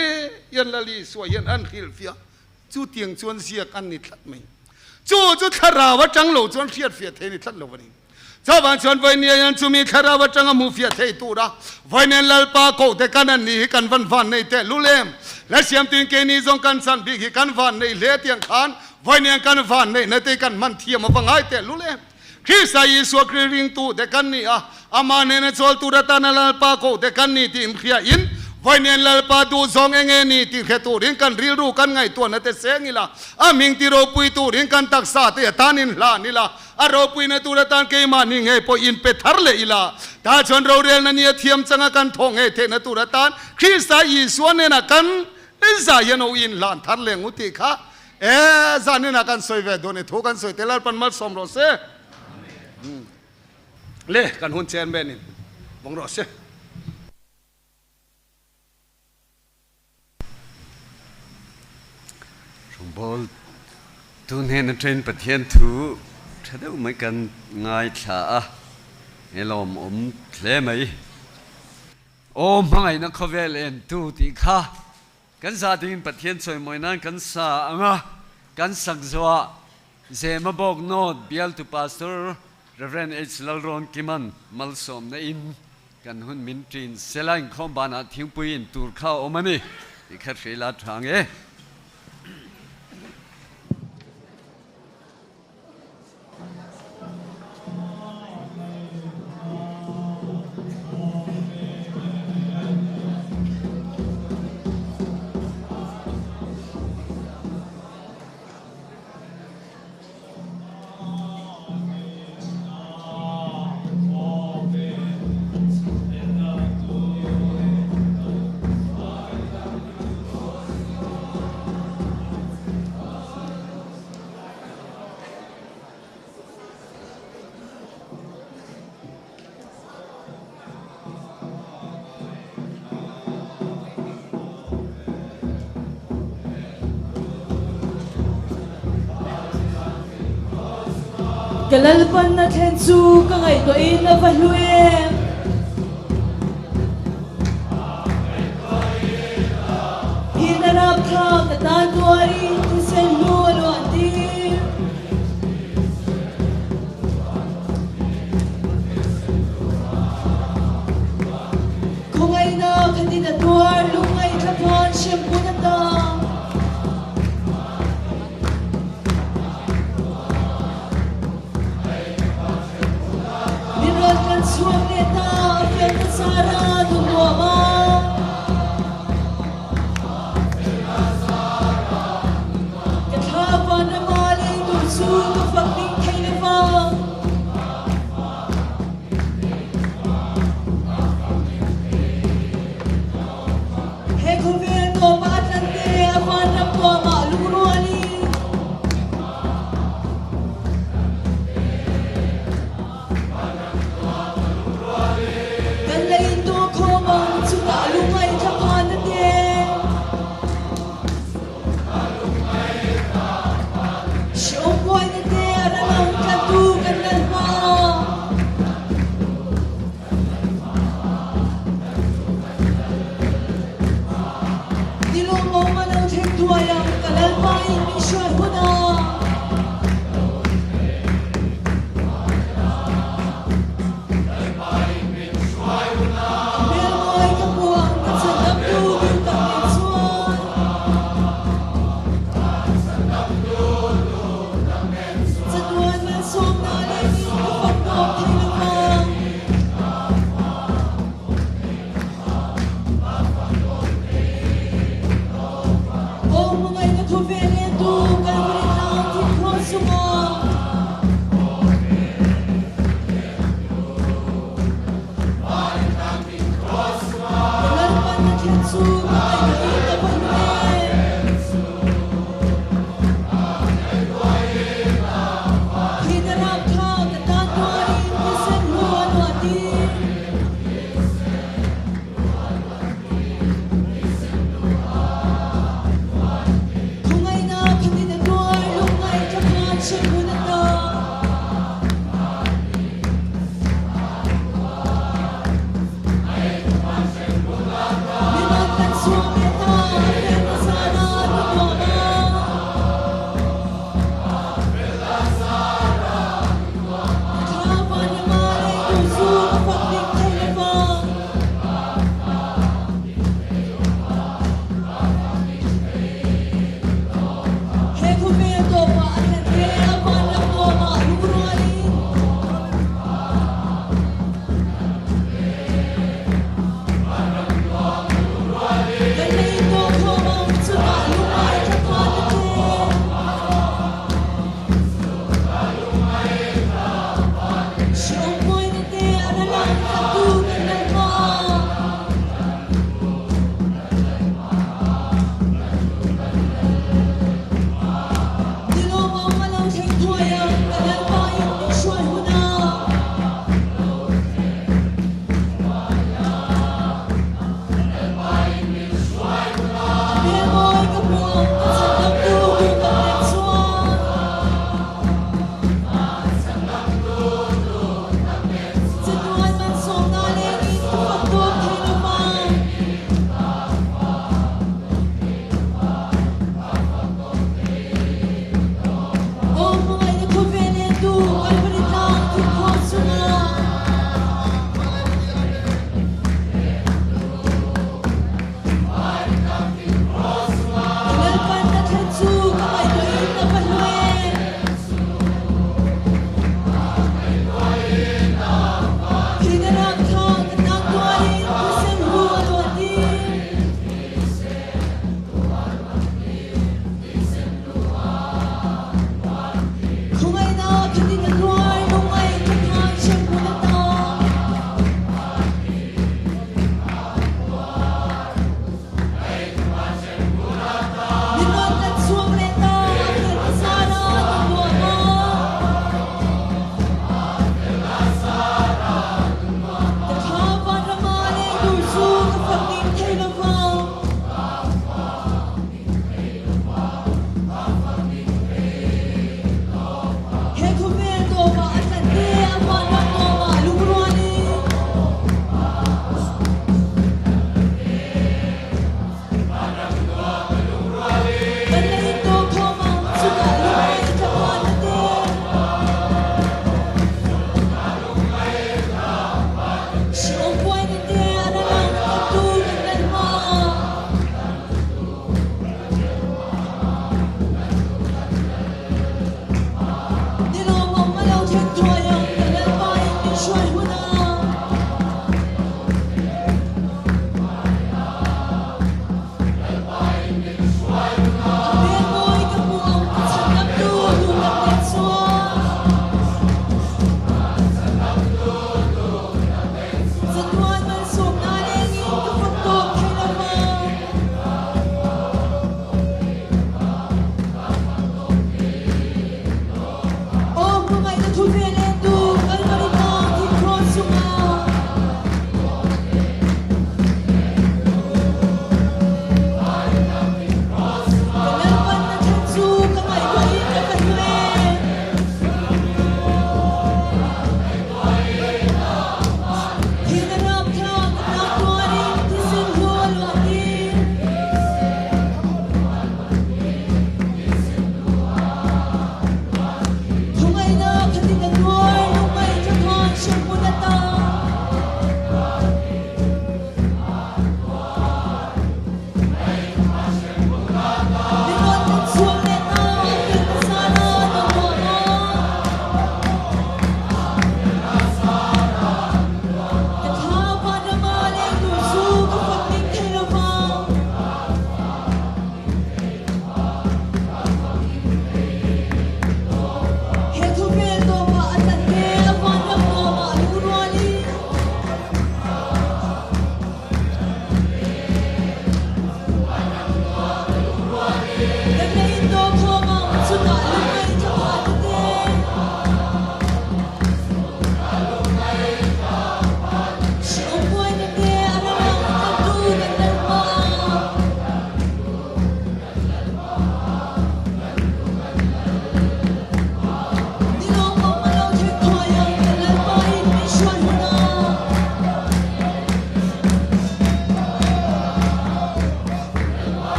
ยันละลีสวยยันอันขิลฟิอาจู่เตียงชวนเสียกันนิดลัดไม่จู่ทาราวจังโลชวนเสียเฟียเทนิดลัดโลวันนี้ชาวบ้านชวนวันนี้ยันจู่มีทาราวจังมูเฟียเทตูระวันนี้ลัลปาโกเตกันนันนี่กันวันในเตะลุเลมและเสียมตินเกนีจงกันสันบิกกันวันในเล่เตียงขานวันนี้กันวันในเตะกันมันเทียมมาฟังไอเตะลุเลมคริสต์ยิสุคริริงตูเด็กันนี่อามาเนเนโซลตูระตานาลปาโกเด็กันนี่ที่อิมขียอินวันนี้ลปาดูซองเองนี่ที่เขตูริงกันริรูกันไงตัวนั่นเตเสงิละอามิงที่เราปุยตูริงกันตักษาเตตานินลานี่ละเราปุยนตูระตานเกมานิงเฮปอินเปทาร์เลอิละตาชนเราเรียนนั่นเนี่ยเทียมจังกันทงเฮเทนตูระตานคริสต์ยิสุเนนักันใจเย็นเอาอินลานทาร์เลงอุติค่ะจานเนนักันสวยเวดโดนทุกันสวยเตลาปันมัลสมโรเซเล่กันหุ่นเชนเบนินบงรอเซสมบูรณ์ตุนเห็นเทรนประเทศทูถ้าได้ไม่กันง่ายฉาเฮลอมเคลไหมโอ้ไม่นะเขาเวลเอ็นตูติค่ะกันซาดินประเทศสวยมวยนั้นกันซาอ่ะกันสักจัวเซมาบอกโนดเบียลตุปาสเตอร์ Reverend H. Lalron Kiman Malsom na in kan hun min trin selain khom bana thingpuin tur kha omani ikhat rela thange Kalalpan na tensu kangay to ina valuem. Hinanap ka Tatuari ti selulo ati. Kung ay na kandidatur, lungay kapon siya punata. Nirol kan suwameta, afyan na sara, dumuama. Kathapan na malay, tulsu, kapagning kailava. He governo patrante, afan na po, maalungruali. Galay ito ko mang sutalungay kapanate. Siyong buhay na te, aralang katugan na pa. Dilong mo man ang tektuayang kalalpain ni Sharhuna. Memoy kapuang katsadap dudong tangetsuan. Sa tuwan man som na alinin kapagdok tinapang. O mga inatuvenento, kalawin lang tinkrosuma. Kalalpan na kinsu, mga ikaita panuin. Hinarap ka, katatuarin, kisan luan watin. Kung ay na kandidatur, lungay kapan siya punata. Minagkan suwameta, afyan na sana, dumuama. Kathapan na malay, tulsu, kapagning kailava. He governo patrante, afan na po, maalungruali. Galay ito ko mang sutalungay kapanate. Siyong buhay na te, aralang katugan na pa. Dilong mo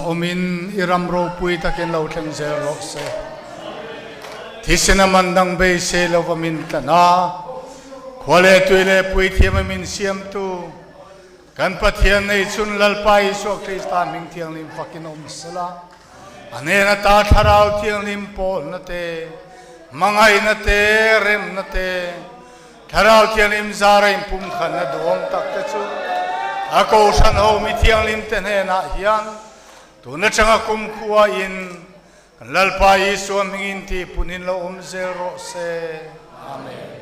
omin iramro pui takin lo thleng zero se thisina mandang be se lo vamin tana khole tuile pui thiam min siam tu kan Pathianni chun lalpai so Krista ming thiang lim fakin sala anena ta tharau thiang lim pol na te mangai na te rem na te tharau thiang lim zarai pum khan na dom tak te chu ako san ho mi thiang lim te na hian tu na changa kum khuwa in lalpai so mingin ti punin lo zero se amen.